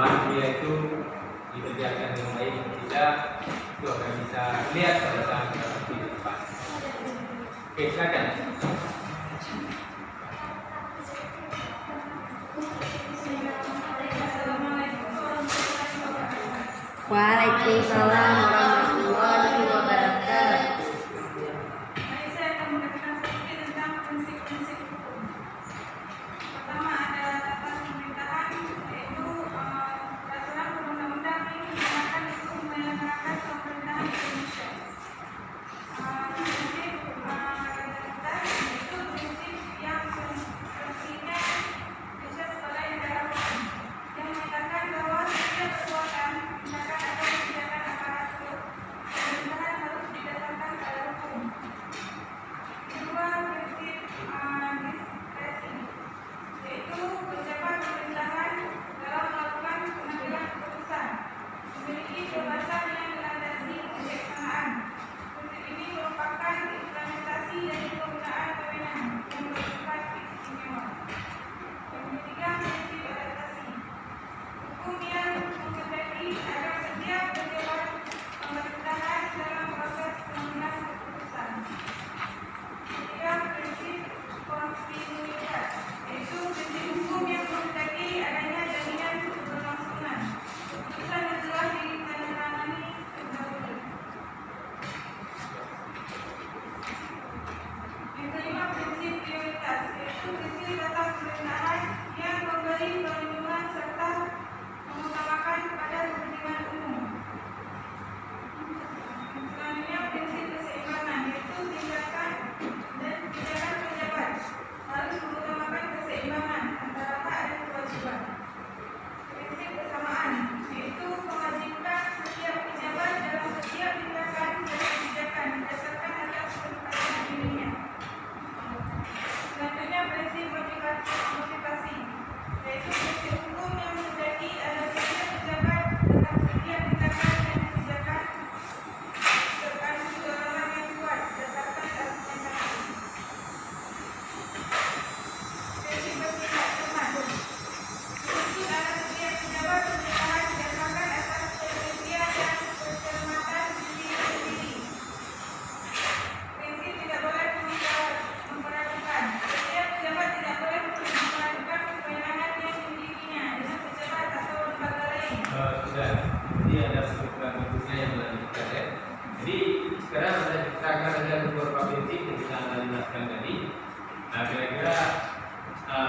pemahaman dia itu dikerjakan dengan baik, tidak itu akan bisa lihat pada saat kita di depan. Oke, silakan. Waalaikumsalam warahmatullahi wabarakatuh. Saya akan menerangkan sedikit tentang prinsip-prinsip hukum. Pertama ada tata pemerintahan, yaitu peraturan perundang-undang yang digunakan untuk menyelenggarakan pemerintahan di Indonesia. Prinsip legalitas yaitu prinsip yang fungsinya Indonesia sebagai negara hukum, yang menyatakan bahwa setiap perbuatan, tindakan atau kebijakan aparatur pemerintahan harus didasarkan pada hukum. Kedua, prinsip diskresi, yaitu pejabat pemerintahan dalam melakukan pengambilan keputusan memiliki kebebasan yang dilandasi kebijaksanaan. Prinsip ini merupakan implementasi dari penggunaan wewenang yang bersifat istimewa. Yang ketiga, prinsip adaptasi, hukum yang menghendaki agar setiap pejabat pemerintahan dalam proses pengambilan keputusan. Ketiga, prinsip kontinuitas, yaitu prinsip hukum yang menghendaki adanya jaminan keberlangsungan keputusan yang telah ditandatangani terdahulu. Yang kelima, prinsip prioritas, yaitu prinsip tata pemerintahan yang memberi perlindungan serta mengutamakan pada kepentingan umum. Selanjutnya, prinsip keseimbangan, yaitu tindakan dan kebijakan pejabat harus mengutamakan keseimbangan antara hak dan kewajiban. Prinsip kesamaan, yaitu mewajibkan setiap pejabat dalam setiap tindakan dan kebijakan berdasarkan asas kepercayaan dirinya. Selanjutnya, prinsip motivasi, yaitu prinsip hukum yang menghendaki agar setiap pejabat dalam setiap tindakan dan kebijakan terkandung dorongan yang kuat berdasarkan argumentasi. Prinsip bertindak cermat, yaitu agar setiap pejabat pemerintahan didasarkan atas ketelitian dan kecermatan diri sendiri. Prinsip tidak boleh memperlakukan. Setiap pejabat tidak boleh memperlakukan kewenangan yang dimilikinya dengan pejabat atau lembaga lain. Sudah, jadi ada sebuah bukunya yang melanjutkan ya. Jadi sekarang kita akan ada beberapa prinsip yang kita jelaskan tadi. Nah, kira-kira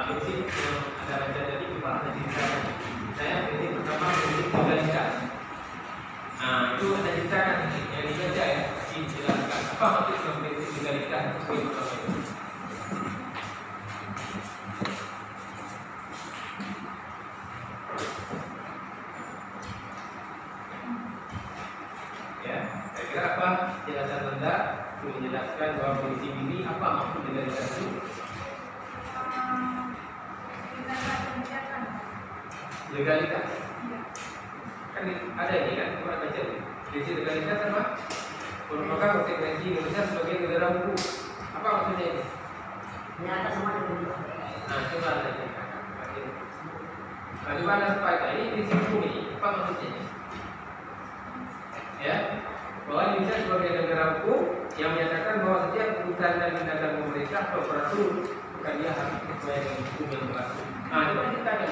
prinsip yang ada baca tadi kepala ceritakan. Saya prinsip pertama prinsip legalitas. Nah, itu ada ceritakan yang dibaca ya. Dijelaskan apa maksud prinsip legalitas itu. Ya, kira-kira apa jelasan Anda untuk menjelaskan bahwa prinsip ini apa maksud legalitas itu? Tindakan kebijakan. Legalitas kan ada ini kan, kurang baca ini. Prinsip legalitas apa? Merupakan konsekuensi Indonesia sebagai negara hukum. Apa maksudnya ini? Nyata semua dulu. Nah, coba Anda ceritakan. Nah, coba Anda sampaikan ini prinsip hukum ini. Apa maksudnya ini? Ya, bahwa Indonesia sebagai negara hukum yang menyatakan bahwa setiap keputusan dan tindakan pemerintah atau peraturan bukan dia harus sesuai dengan hukum yang berlaku. Nah, coba ceritakan.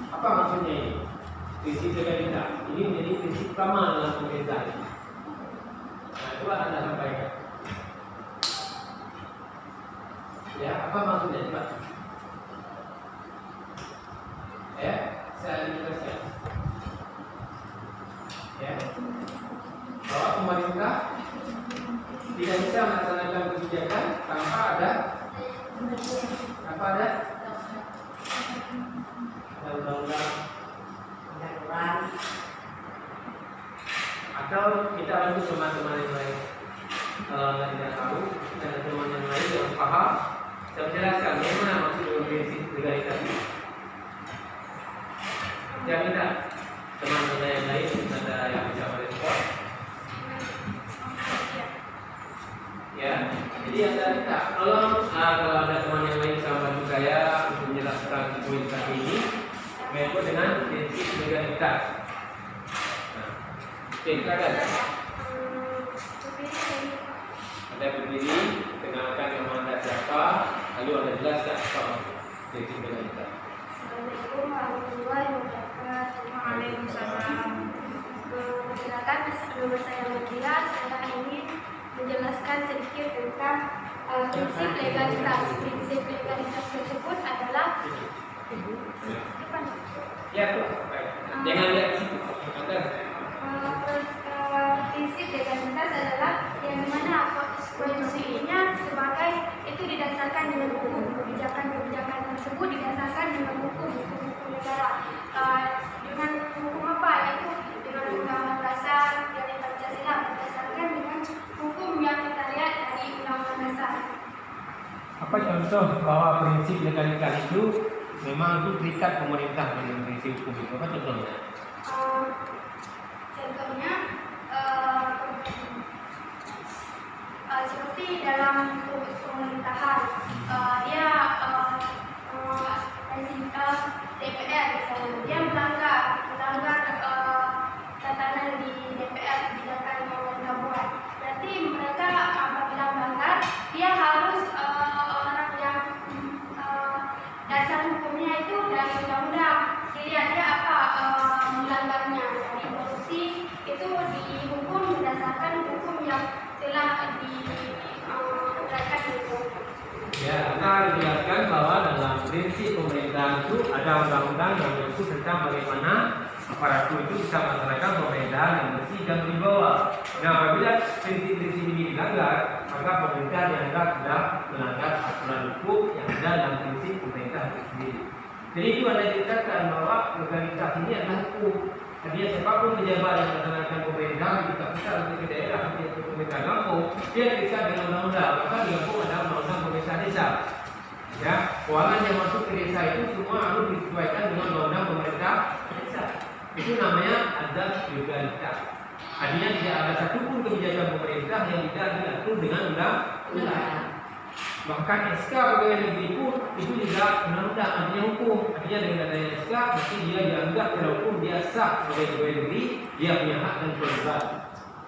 Apa maksudnya ini? Prinsip legalitas ini menjadi prinsip utama dalam pemerintahan. Nah, itulah Anda sampaikan. Ya, apa maksudnya coba? Ya, saya jelaskan. Ya, bahwa pemerintah tidak bisa melaksanakan kebijakan tanpa ada undang-undang atau kita lanjut teman-teman yang lain. Kalau Anda tidak tahu, ada teman yang lain yang paham, saya menjelaskan bagaimana maksud prinsip legalitas ini. Jaminan teman-teman yang lain ada yang bisa merespon. Ya, jadi Anda minta tolong kalau ada teman yang lain bisa bantu saya untuk menjelaskan poin kali ini mengikut dengan prinsip legalitas. Nah, oke, silakan. Anda berdiri, kenalkan nama Anda siapa, lalu Anda jelaskan apa prinsip legalitas. Assalamualaikum warahmatullahi wabarakatuh. Waalaikumsalam. Perkenalkan, nama saya Madila. Saya ingin menjelaskan sedikit tentang prinsip legalitas. Prinsip legalitas tersebut adalah Ya, tuh. Jangan lihat situ. Anda prinsip legalitas adalah yang mana konsekuensinya sebagai itu didasarkan dengan hukum. Kebijakan-kebijakan tersebut didasarkan dengan hukum negara. Dengan hukum apa? Yaitu dengan Undang-Undang Dasar dari Pancasila, berdasarkan dengan hukum yang kita lihat dari Undang-Undang Dasar. apa contoh bahwa prinsip legalitas itu memang itu terikat pemerintah dengan prinsip hukum itu? Apa contohnya? Contohnya seperti dalam pemerintahan dia DPR misalnya dia melanggar tatanan di DPR kebijakan yang mereka buat. Berarti mereka apabila melanggar dia harus orang yang dasar hukumnya itu dari undang-undang. Dilihat dia apa melanggarnya dari korupsi itu dihukum berdasarkan hukum yang telah diterapkan itu. Ya, kita harus jelaskan bahwa dalam prinsip pemerintahan itu ada undang-undang yang mengatur tentang bagaimana aparatur itu bisa melaksanakan pemerintahan yang bersih dan berwibawa. Nah, apabila prinsip-prinsip ini dilanggar, maka pemerintah dianggap sudah melanggar aturan hukum yang ada dalam prinsip pemerintah itu sendiri. Jadi itu anda ceritakan bahwa legalitas ini adalah hukum. Artinya siapapun pejabat yang melaksanakan pemerintahan di pusat atau di daerah atau pemerintah kampung, dia terikat dengan undang-undang. Maka di kampung ada undang-undang pemerintah desa. Ya, keuangan yang masuk ke desa itu semua harus disesuaikan dengan undang-undang pemerintah desa. Itu namanya azas legalitas. Artinya tidak ada satupun kebijakan pemerintah yang tidak diatur dengan undang-undang. Bahkan SK pegawai negeri pun itu juga undang-undang, artinya hukum. Artinya dengan adanya SK, mesti dia dianggap secara hukum dia sah sebagai pegawai negeri, dia punya hak dan kewajiban.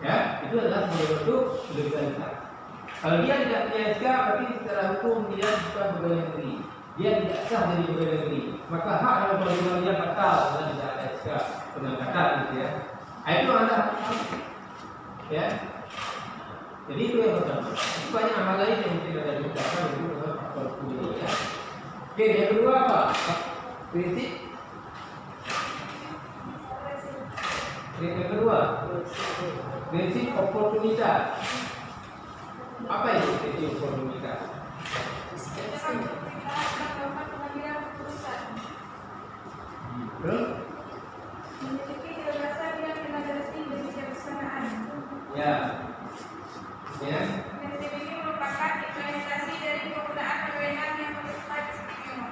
Ya, itu adalah sebagai bentuk legalitas. Kalau dia tidak punya SK, berarti secara hukum dia bukan pegawai negeri. Dia tidak sah jadi pegawai negeri. Maka hak dan kewajiban dia batal dengan tidak ada SK pengangkatan, gitu ya. Itu anda, ya. Jadi itu yang pertama. Banyak hal lain yang mungkin ada diucapkan itu dengan faktor hukum ini, ya. Oke, yang kedua apa? Prinsip. Yang kedua, prinsip oportunitas. Apa itu prinsip oportunitas? Memiliki kebebasan yang tenaga resmi dan kebijaksanaan. Ya. Ya. Prinsip ini merupakan implementasi dari penggunaan wewenang yang bersifat istimewa.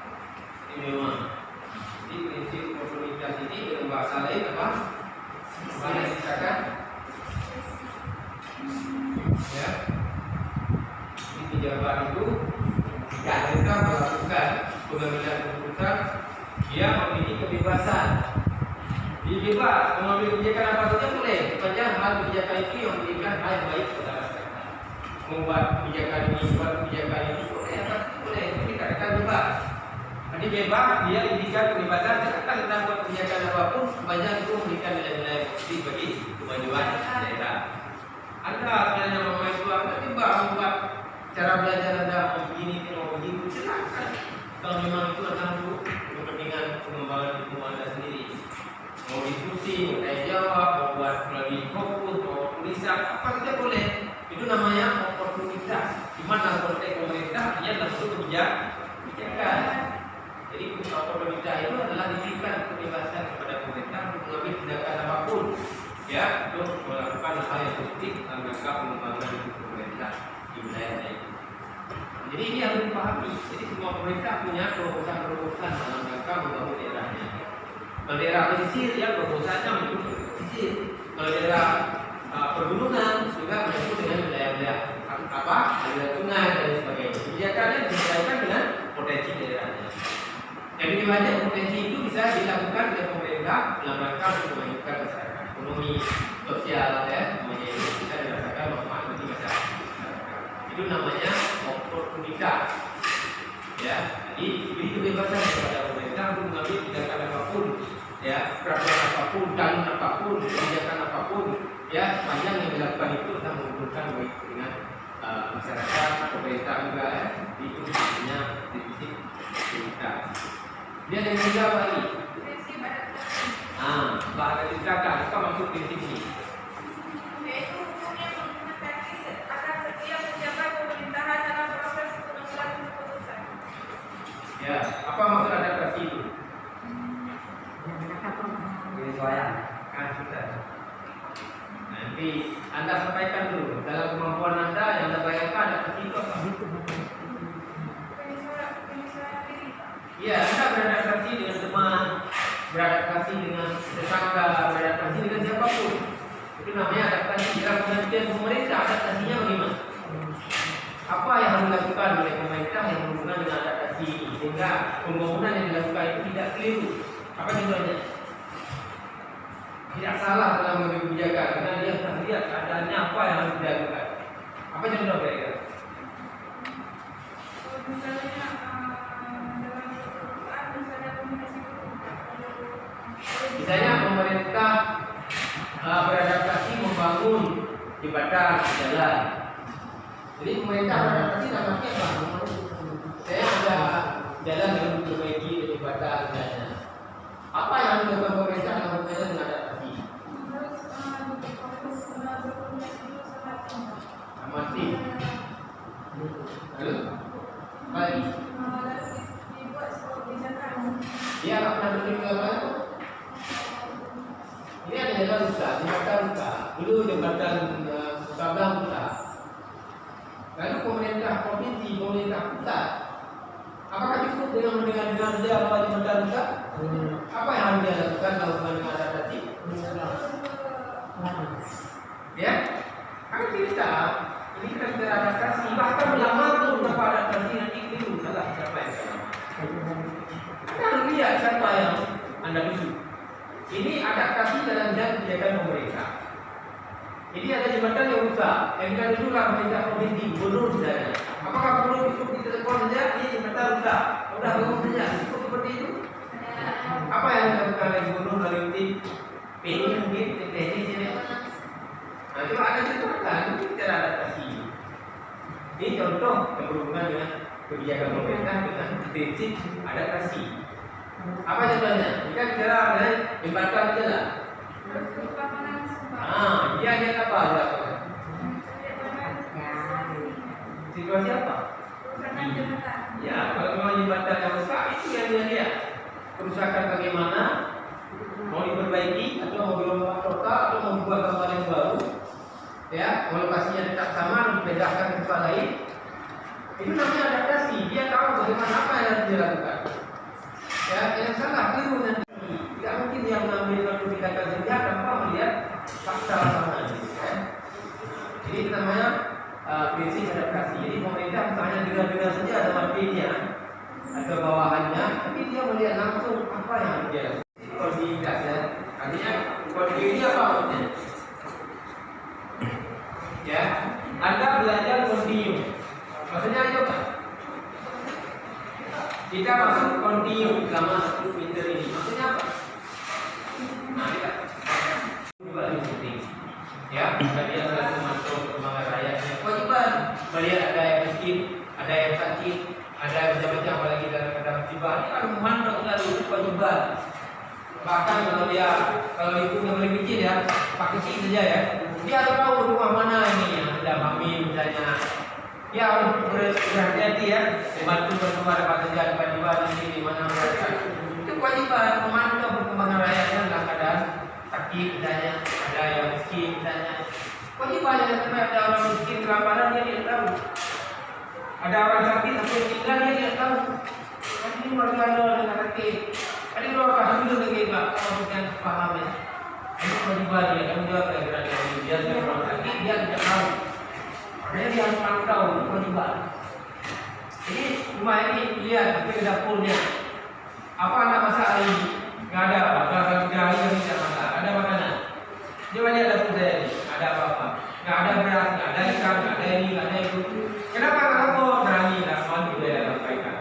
Istimewa. Jadi prinsip oportunitas ini dalam bahasa lain apa? Apa yang dikatakan? Ya. Di pejabat itu jika mereka melakukan pengambilan keputusan, dia memiliki kebebasan. Dia bebas mengambil kebijakan apa saja boleh, sepanjang hal kebijakan itu yang memberikan hal yang baik kepada masyarakat. Membuat kebijakan ini, buat kebijakan ini boleh, apa saja boleh. Itu dikatakan bebas. Jadi bebas dia diberikan kebebasan, silakan kita buat kebijakan apapun, sepanjang itu memberikan nilai-nilai positif bagi kemajuan daerah. Anda sebenarnya memang itu anda bebas membuat cara belajar anda mau begini, mau begitu, silakan. Kalau memang itu anda untuk kepentingan pengembangan ilmu anda sendiri. Mau diskusi, mau tanya jawab, mau buat melalui fokus, mau tulisan, apa saja boleh. Itu namanya oportunitas. Di mana konteks pemerintah dia adalah bentuk kebijakan. Jadi oportunitas itu adalah diberikan kebebasan kepada pemerintah untuk mengambil tindakan apapun, ya, untuk melakukan hal yang positif dalam rangka pengembangan pemerintah di wilayah itu. Jadi ini harus dipahami. Jadi semua pemerintah punya terobosan-terobosan dalam rangka membangun daerahnya. Kalau daerah pesisir, ya terobosannya mendukung pesisir. Kalau daerah pergunungan juga menyebut dengan wilayah-wilayah aliran sungai dan sebagainya. Kebijakannya disesuaikan dengan potensi daerahnya. Jadi banyak potensi itu bisa dilakukan oleh pemerintah dalam rangka untuk memajukan masyarakat, ekonomi, sosial, ya, semuanya itu bisa dirasakan manfaat bagi masyarakat. Itu namanya oportunitas. Ya, jadi beri kebebasan kepada pemerintah untuk mengambil tindakan apapun, ya, peraturan apapun, kanun apapun, kebijakan apapun, ya, sepanjang yang dilakukan itu bisa menguntungkan baik dengan masyarakat, pemerintah juga, ya, itu namanya prinsip oportunitas. Dia ada yang menjawab lagi. Prinsip adaptasi. Bahasa tindakan, apa maksud prinsip ini? Yaitu hukumnya mengimplementasi agar setiap pejabat pemerintahan dalam proses pengambilan keputusan. Ya, apa maksud adaptasi itu? Penyesuaian. Sudah. Nanti Anda sampaikan dulu dalam kemampuan Anda yang Anda bayangkan adaptasi itu apa? Penyesuaian diri. Iya, Anda beradaptasi dengan teman, beradaptasi dengan tetangga, beradaptasi dengan siapapun. Itu namanya adaptasi. Dalam pengertian pemerintah, adaptasinya bagaimana? Apa yang harus dilakukan oleh pemerintah yang berhubungan dengan adaptasi ini sehingga pembangunan yang dilakukan itu tidak keliru? Apa contohnya? Tidak salah dalam mengambil kebijakan karena dia harus lihat keadaannya apa yang harus dilakukan. Apa contoh kira-kira? Misalnya dalam perusahaan misalnya komunikasi Misalnya pemerintah beradaptasi membangun jembatan, jalan. Jadi pemerintah beradaptasi dalam arti apa? Saya ada jalan yang diperbaiki dari jembatan, misalnya. Apa yang dilakukan pemerintah dalam berkaitan dengan adaptasi? Amati. Lalu, baik. dibuat sebuah kebijakan. Dia akan pernah berpikir ke apa? Ini ada jalan rusak, jembatan rusak. Dulu jembatan Sabang rusak. Lalu pemerintah provinsi, pemerintah pusat, apakah cukup dengan mendengar saja apa jembatan rusak? Apa yang harus dia lakukan kalau dengan adaptasi? Ya, kami kita ini kita bicara adaptasi, bahkan lama pun tanpa adaptasi nanti keliru salah siapa yang salah. Anda harus lihat siapa yang Anda tuju. Ini adaptasi dalam bidang kebijakan pemerintah. Jadi ada jembatan yang rusak, yang kita tujulah pemerintah provinsi, gubernur misalnya. Apakah perlu cukup kita telepon saja? Ini jembatan rusak, udah bangun saja, cukup seperti itu? Apa yang dilakukan oleh gubernur dari tim PI mungkin, tim teknis ini? Nah, coba ada contohkan, itu bicara adaptasi. Ini contoh yang berhubungan dengan kebijakan pemerintah dengan prinsip adaptasi. Apa contohnya? Kita bicara mengenai jembatan jalan. Dia lihat apa? Situasi apa? Ya, kalau memang jembatan yang rusak itu yang dia lihat. Kerusakan bagaimana? Mau diperbaiki atau mau dirombak total atau mau dibuat gambar yang baru? Ya, lokasinya tetap sama, dipindahkan ke tempat lain. Itu namanya adaptasi. Dia tahu bagaimana apa yang harus dilakukan. Ya, yang salah keliru nanti. Tidak mungkin dia mengambil suatu tindakan saja tanpa melihat fakta lapangan. Ya. Jadi itu namanya prinsip adaptasi. Jadi pemerintah misalnya dengar-dengar saja ada marketnya atau bawahannya, tapi dia melihat langsung apa yang harus dia lakukan. Koordinasi ya. Artinya koordinasi ini apa maksudnya? Ya, Anda belajar kontinu. Maksudnya coba kita masuk kontinu selama 1 meter ini. Maksudnya apa? Nah, kita coba penting. Ya, tadi adalah memantau perkembangan rakyatnya. Kewajiban melihat ada yang miskin, ada yang sakit, ada yang macam-macam, apalagi dalam keadaan musibah. Ini harus memantau selalu, itu kewajiban. Bahkan kalau itu yang paling kecil ya, pakai kecil saja ya. Dia harus tahu rumah mana ini yang sedang hamil misalnya. Dia harus berhati-hati ya, membantu berkembang apa saja tiba-tiba di mana mereka. Itu kewajiban memantau perkembangan rakyatnya dalam keadaan sakit misalnya, ada yang miskin misalnya. Kewajiban yang sampai ada orang miskin kelaparan dia tidak tahu. Ada orang sakit atau tinggal dia tidak tahu. Ini keluarga orang sakit. Tadi kalau orang dulu lagi pak, kalau bukan paham ya. Ini kewajiban dia, tanggung jawab ya berarti dia orang sakit dia tidak tahu. Makanya dia harus pantau, itu kewajiban. Jadi rumah ini lihat ke dapurnya. Apa anda masak hari ini? Nggak ada apa. Kalau 3 hari yang tidak masak, ada makanan. Di mana ada food saya ini? Ada apa-apa? Nggak ada beras, nggak ada ikan, nggak ada ini, nggak ada itu. Kenapa kamu berani nak malu dia sampaikan?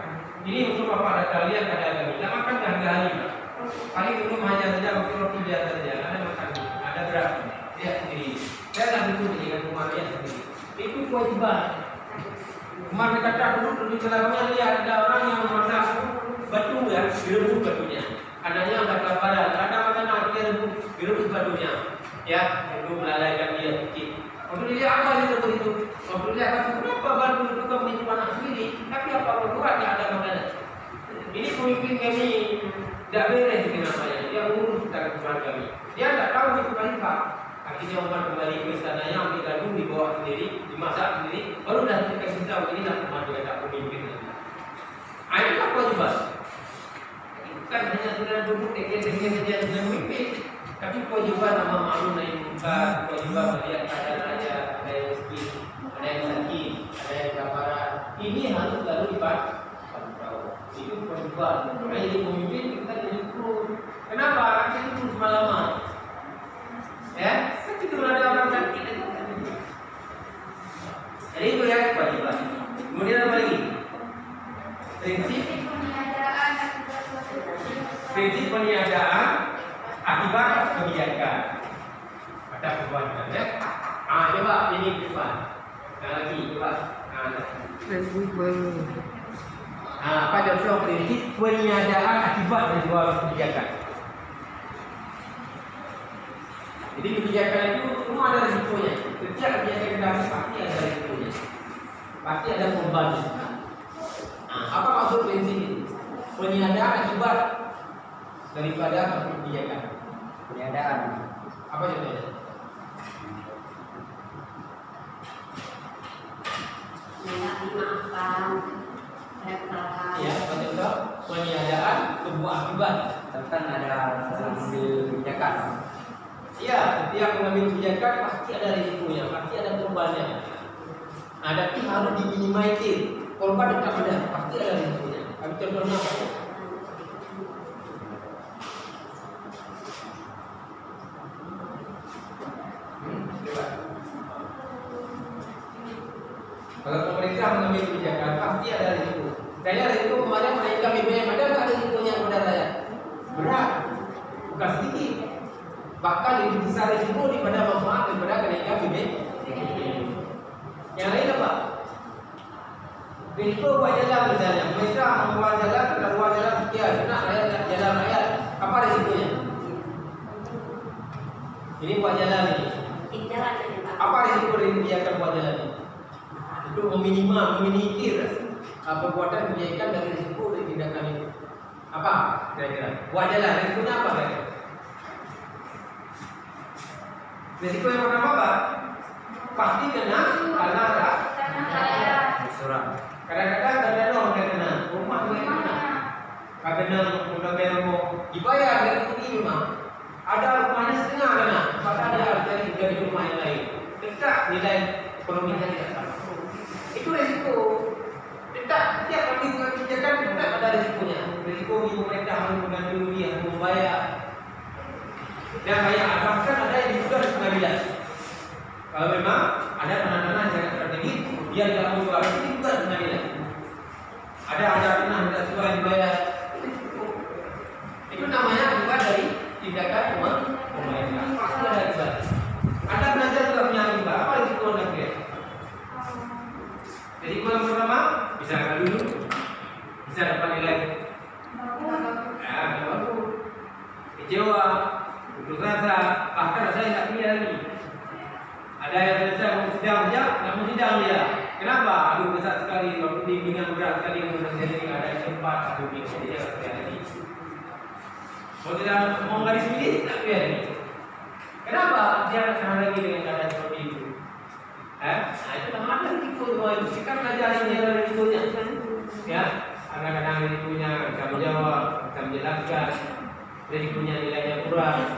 Ini untuk bapak dan kalian ada kami. Tidak makan hari-hari. Paling minum hanya saja mungkin roti biasa saja. Ada makan, ada beras. Dia sendiri. Saya tak butuh dengan rumah dia sendiri. Itu kewajiban. Kemarin kata dulu di dalamnya lihat ada orang yang memasak batu ya, direbus batunya. Adanya angkat kelaparan, ada makanan dia direbus batunya. Ya, itu melalaikan dia sedikit. Waktu dia apa itu begitu? Waktu dia kata kenapa batu itu kau punya anak sendiri? Tapi apa berbuat tidak ada makanan. Ini pemimpin kami tidak beres ini namanya. Dia urus tentang keluarga kami. Dia tidak tahu itu khalifah. Akhirnya umat kembali ke istananya, ambil gandum dibawa sendiri, dimasak sendiri, baru dah kita beritahu inilah umat dia tak pemimpin. Itulah kewajiban. Bukan hanya sudah duduk dengan dia sudah memimpin, tapi kewajiban nama malu naik muka, kewajiban melihat keadaan ada yang miskin, ada yang sakit, ada yang kelaparan. Ini harus lalu dipantau. Itu kewajiban. Makanya jadi pemimpin kita jadi terus. Kenapa? Kita terus semalaman. Ya, ketika ada orang sakit itu. Jadi itu ya kewajiban. Kemudian apa lagi? Prinsip peniadaan akibat kebijakan. Ada perbuatan ya. Coba ini depan. Lagi coba. Apa contoh prinsip peniadaan akibat dari sebuah kebijakan? Jadi kebijakan itu semua ada risikonya. Setiap kebijakan kita pasti ada risikonya. Pasti ada korban. Apa maksud prinsip ini? Peniadaan akibat daripada kebijakan. Peniadaan. Apa contohnya? Dimaafkan ada kesalahan. Ya, contoh peniadaan sebuah akibat. Kan ada mengambil kebijakan. Iya, setiap mengambil kebijakan pasti ada risikonya, pasti ada korbannya. Tapi harus diminimalisir. Korban tetap ada, pasti ada risikonya. Tapi contohnya apa? Coba. Kalau pemerintah mengambil kebijakan pasti ada risiko. Saya risiko kemarin menaikkan BBM, ada nggak risikonya kepada saya? Berat, bukan sedikit. Bahkan lebih besar risiko daripada manfaat daripada kenaikan BBM. Yang lain apa? Risiko buat jalan misalnya, pemerintah membuat jalan, kita buat jalan sekian, nak rakyat jalan rakyat, apa risikonya? Ini buat jalan ini. Apa risiko dari kebijakan buat jalan ini? Itu meminimalisir perbuatan kebijakan dari risiko dari tindakan itu. Apa kira-kira? Buat jalan, risikonya apa kira-kira? Risiko yang pertama apa? Pasti kena karena ada Surat. kadang-kadang kadang kena rumah juga kena. Kadang undang mau dibayar dari itu memang ada rumahnya setengah kena, maka ada dari rumah yang lain. Tetap nilai ekonominya tidak sama. Itu risiko. Tetap setiap kali kebijakan tetap ada risikonya. Risiko pemerintah harus mengganti rugi, harus membayar. Dan banyak bahkan ada yang juga di pengadilan. Kalau memang ada tanah-tanah yang strategis, dia tidak mau jual, itu juga di pengadilan. Ada tanah tidak sesuai dibayar, itu namanya akibat dari tindakan pemerintah. Pasti ada akibat. Anda belajar juga punya akibat. Apa risiko Anda kira? Jadi yang pertama bisa angkat dulu, bisa dapat nilai. Bagus. Kecewa. Putus asa, bahkan ada yang tak pilih lagi. Ada yang selesai mau sidang saja, tak mau sidang dia. Kenapa? Aduh besar sekali, waktu bimbingan berat sekali dengan saya ini ada yang sempat, aduh bimbingan dia tak pilih lagi. Kalau tidak mau garis pilih, tak pilih lagi. Kenapa? Dia akan tahan lagi dengan keadaan seperti itu. Itu memang ada risiko semua itu. Kita belajar ini ada risikonya. Ya, kadang-kadang risikonya bisa menjawab, bisa menjelaskan. Risikonya nilainya kurang.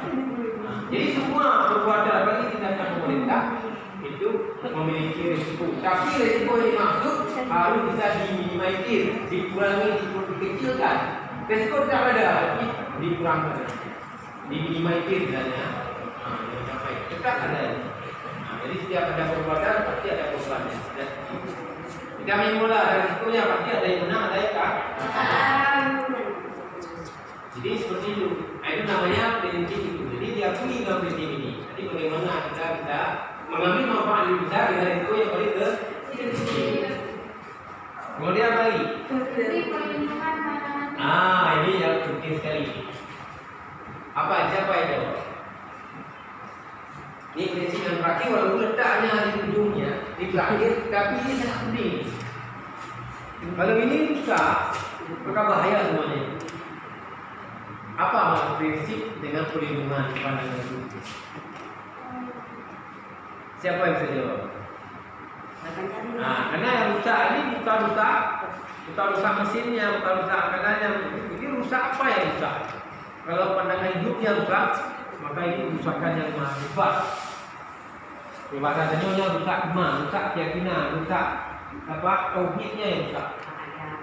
Jadi semua perbuatan apalagi tindakan pemerintah itu memiliki risiko. Tapi risiko yang dimaksud harus bisa diminimalisir, dikurangi, dikecilkan. Resiko tidak ada, tapi dikurangkan, diminimalisir misalnya. Yang sampai tetap ada. Jadi setiap ada perbuatan pasti ada korbannya. Jika mula ada risikonya pasti ada yang menang, ada yang kalah. Jadi seperti itu. Itu namanya prinsip itu. Jadi diakui dalam prinsip ini. Jadi bagaimana kita bisa mengambil manfaat yang besar dari risiko yang paling kecil. Kemudian apa lagi? Prinsip perlindungan pandangan. Ini yang penting sekali. Siapa itu? Ini prinsip yang terakhir, walaupun letaknya di ujungnya, di terakhir, tapi ini sangat penting. Kalau ini rusak, maka bahaya semuanya. Apa maksud prinsip dengan perlindungan pandangan itu? Siapa yang bisa jawab? Karena yang rusak ini bukan rusak mesinnya, bukan rusak akanannya. Ini rusak apa yang rusak? Kalau pandangan hidupnya rusak, maka ini kerusakan yang mahal. Bahasanya rusak iman, rusak keyakinan, rusak tauhidnya yang rusak.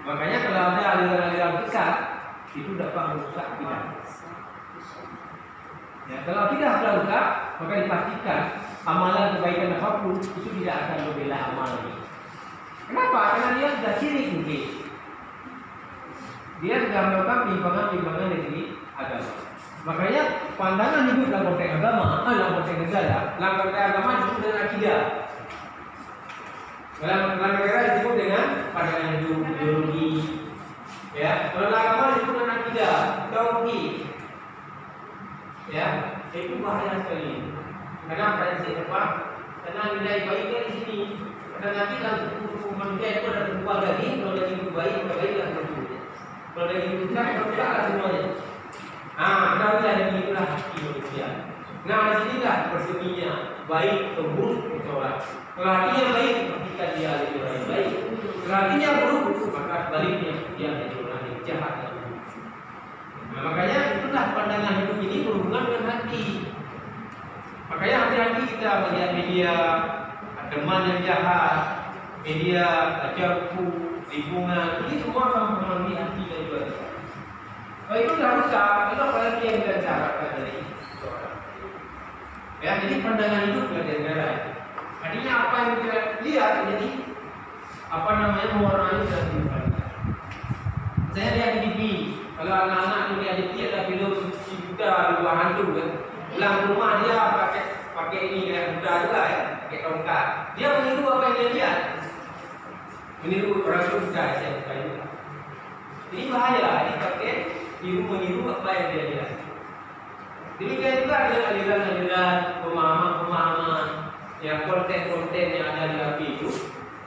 Makanya kalau ada aliran-aliran besar, itu dapat merusak akidah. Ya, kalau akidah sudah rusak, maka dipastikan amalan kebaikan apapun itu tidak akan membela amal lagi. Kenapa? Karena dia sudah syirik mungkin. Dia sudah melakukan penyimpangan-penyimpangan dari segi agama. Makanya pandangan hidup dalam konteks agama, dalam konteks negara, dalam konteks agama disebut dengan akidah. Dalam negara disebut dengan pandangan hidup, ideologi. Ya, kalau dalam agama disebut dengan akidah, tauhid. Ya, itu bahaya sekali. Karena prinsip apa? Karena nilai baiknya di sini. Karena nanti dalam tubuh manusia itu ada dua daging, kalau daging itu baik, maka baiklah tubuhnya. Kalau daging itu rusak, maka rusaklah semuanya. Tahu lah daging itulah hati manusia. Nah, di sinilah perseminya baik atau buruk seseorang. Kalau hatinya baik, pastikan dia adalah orang yang baik. Kalau hatinya buruk, maka baliknya dia adalah orang yang jahat. Makanya itulah pandangan hidup ini berhubungan dengan hati. Makanya hati-hati kita melihat media teman yang jahat, media jauh, lingkungan, ini semua akan mempengaruhi hati dan juga kita. Kalau itu sudah rusak, itu apalagi yang kita harapkan dari seorang. Ya, jadi pandangan hidup dari negara. Artinya apa yang kita lihat jadi mewarnai dalam kehidupan kita. Saya lihat di TV, kalau anak-anak ini ada TV ada film si buta dua hantu kan, pulang rumah dia pakai ini kayak buta juga ya, pakai tongkat. Dia meniru apa yang dia lihat, meniru orang itu buta, saya buta juga. Ini bahaya, ini pakai meniru apa yang dia lihat. Demikian juga ada aliran-aliran pemahaman-pemahaman yang konten-konten yang ada di HP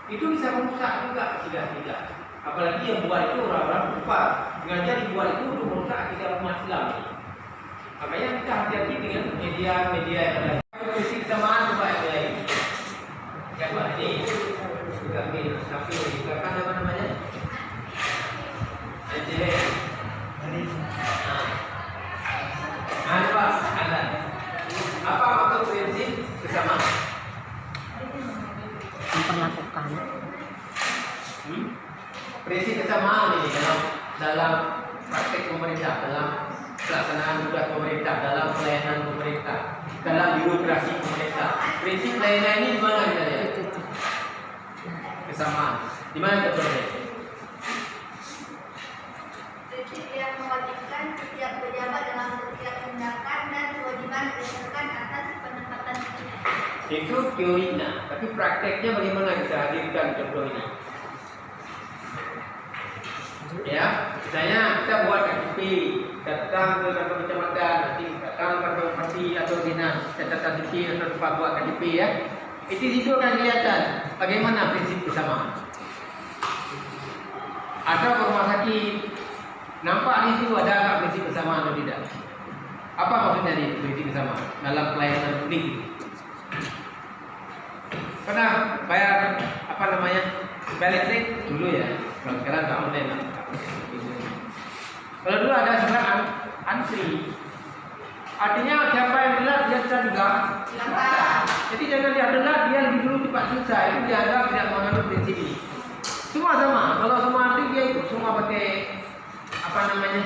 itu bisa merusak juga akidah. Apalagi yang buat itu orang-orang kufar, sengaja dibuat itu untuk merusak akidah umat Islam. Makanya kita hati-hati dengan media-media yang ada. Prinsip kesamaan coba yang lain. Siapa ini? Juga tapi juga kan apa namanya? NCW. Coba Anda. Apa maksud prinsip kesamaan? Memperlakukan. Prinsip kesamaan ini dalam praktek pemerintah, dalam pelaksanaan tugas pemerintah, dalam pelayanan pemerintah, dalam birokrasi pemerintah. Prinsip lainnya ini di mana kita lihat? Kesamaan. Di mana contohnya? Prinsip yang mewajibkan setiap pejabat dalam setiap tindakan dan kewajiban berdasarkan atas penempatan. Itu teorinya, tapi prakteknya bagaimana kita hadirkan contoh ini? Ya, misalnya kita buat KTP, datang ke kantor kecamatan, nanti datang ke kantor bupati atau dinas catatan sipil atau tempat buat KTP ya. Itu situ akan kelihatan bagaimana prinsip kesamaan. Atau ke rumah sakit, nampak di situ ada nggak prinsip kesamaan atau tidak? Apa maksudnya nih prinsip kesamaan dalam pelayanan publik? Pernah bayar bayar listrik dulu ya, kalau sekarang nggak online lah. Kalau dulu ada sekarang antri, artinya siapa yang telat dia bisa juga. Jadi jangan dia telat, dia lebih dulu cepat selesai. Itu dianggap tidak menganut prinsip ini. Semua sama, kalau semua antri dia ikut semua pakai apa namanya,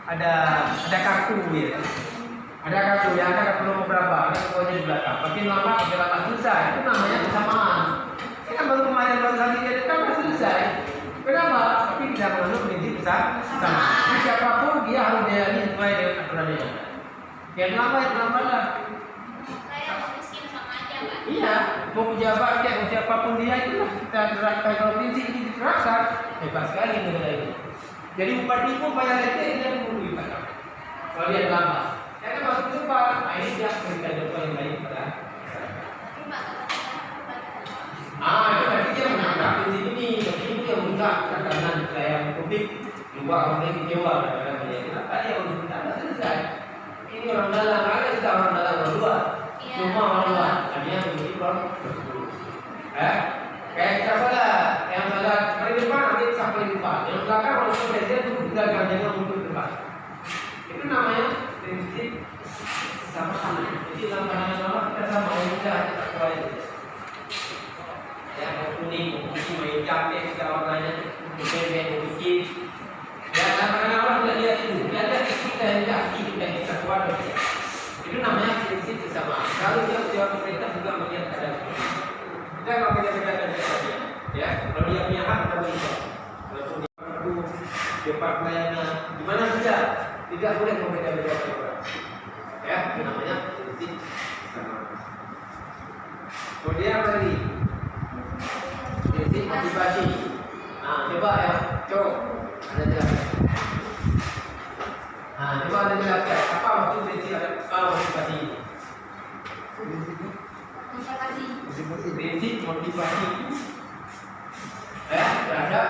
ada kartu ya. Ada kartu ya, ada kartu nomor berapa, ada pokoknya di belakang. Makin lama susah, itu namanya kesamaan. Ini kan baru kemarin baru hari ini kan masih selesai. Kenapa? Tapi tidak menganut prinsip sama. Jadi siapapun dia harus dilayani sesuai dengan aturan yang ada. Yang lama itu lambatlah. Kayak mau miskin sama aja, Pak. Iya, mau pejabat kayak mau siapapun dia itulah kita terapkan. Kalau prinsip ini diterapkan, hebat sekali negara ini. Jadi bupati pun bayar lagi dia menunggu kita. Kalau dia lama, ya kan masuk cepat. Nah ini dia berikan contoh yang baik pada. Tapi Pak, Itu berarti dia menangkap prinsip ini. Prinsip ini yang mudah karena saya publik juga orang yang kecewa kadang-kadang dia. Kenapa dia harus minta selesai? Ini orang dalam, ada kita orang dalam berdua. Iya. Semua orang luar, hanya begitu orang bersepuluh. Kayak kita yang salah paling depan nanti sampai depan, yang belakang kalau presiden itu juga gantinya untuk depan. Itu namanya prinsip sama. Jadi dalam pandangan kita sama yang kita kuat. Ya, mau kuning, mau putih, mau hijau, kita warnanya berbeda, berbeda. Ya, dalam pandangan Allah tidak lihat itu, dia lihat kita yang kaki kita yang kita kuat. Itu namanya prinsip kesamaan. Kalau dia pemerintah juga melihat ada. Kita kalau kita bedakan dia, ya, kalau dia punya hak kita berikan. Kalau dia perlu cepat pelayanan, di mana saja tidak boleh membeda-bedakan orang. Ya, itu namanya prinsip kesamaan. Kemudian lagi prinsip motivasi. Nah, coba ya, coba ada jelaskan. Nah, coba ada jelaskan apa maksud prinsip motivasi ini? Prinsip motivasi terhadap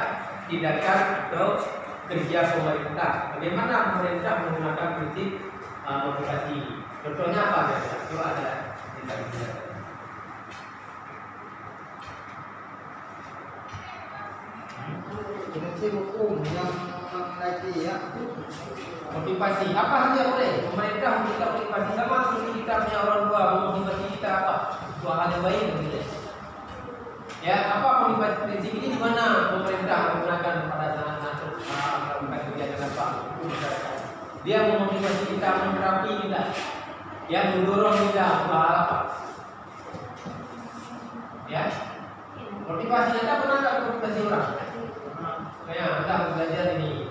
tindakan atau kerja pemerintah. Bagaimana pemerintah menggunakan prinsip motivasi ini? Contohnya apa? Itu ada tindakan. Prinsip hukum yang lagi ya. Motivasi apa saja boleh. Pemerintah kita motivasi sama seperti kita punya orang tua memotivasi kita apa? Dua hal yang baik begitu. Ya, apa motivasi prinsip ini di mana pemerintah menggunakan pada saat melakukan kegiatan apa? Dia memotivasi kita menterapi kita, yang mendorong kita apa? Ya, motivasi kita pernah nggak motivasi orang? Kayak Anda belajar ini,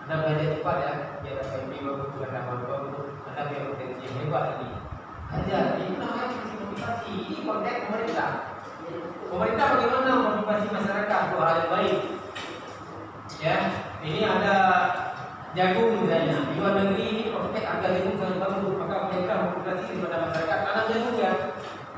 Anda belajar cepat ya, biar dapat MP bagus, biar dapat bagus, Anda biar potensi yang hebat ini. Ajar, ini namanya motivasi. Ini konteks pemerintah. Pemerintah bagaimana memotivasi masyarakat dua hal yang baik. Ya, ini ada jagung misalnya di luar negeri ini prospek harga jagung sangat bagus, maka pemerintah memotivasi kepada masyarakat tanam jagung ya.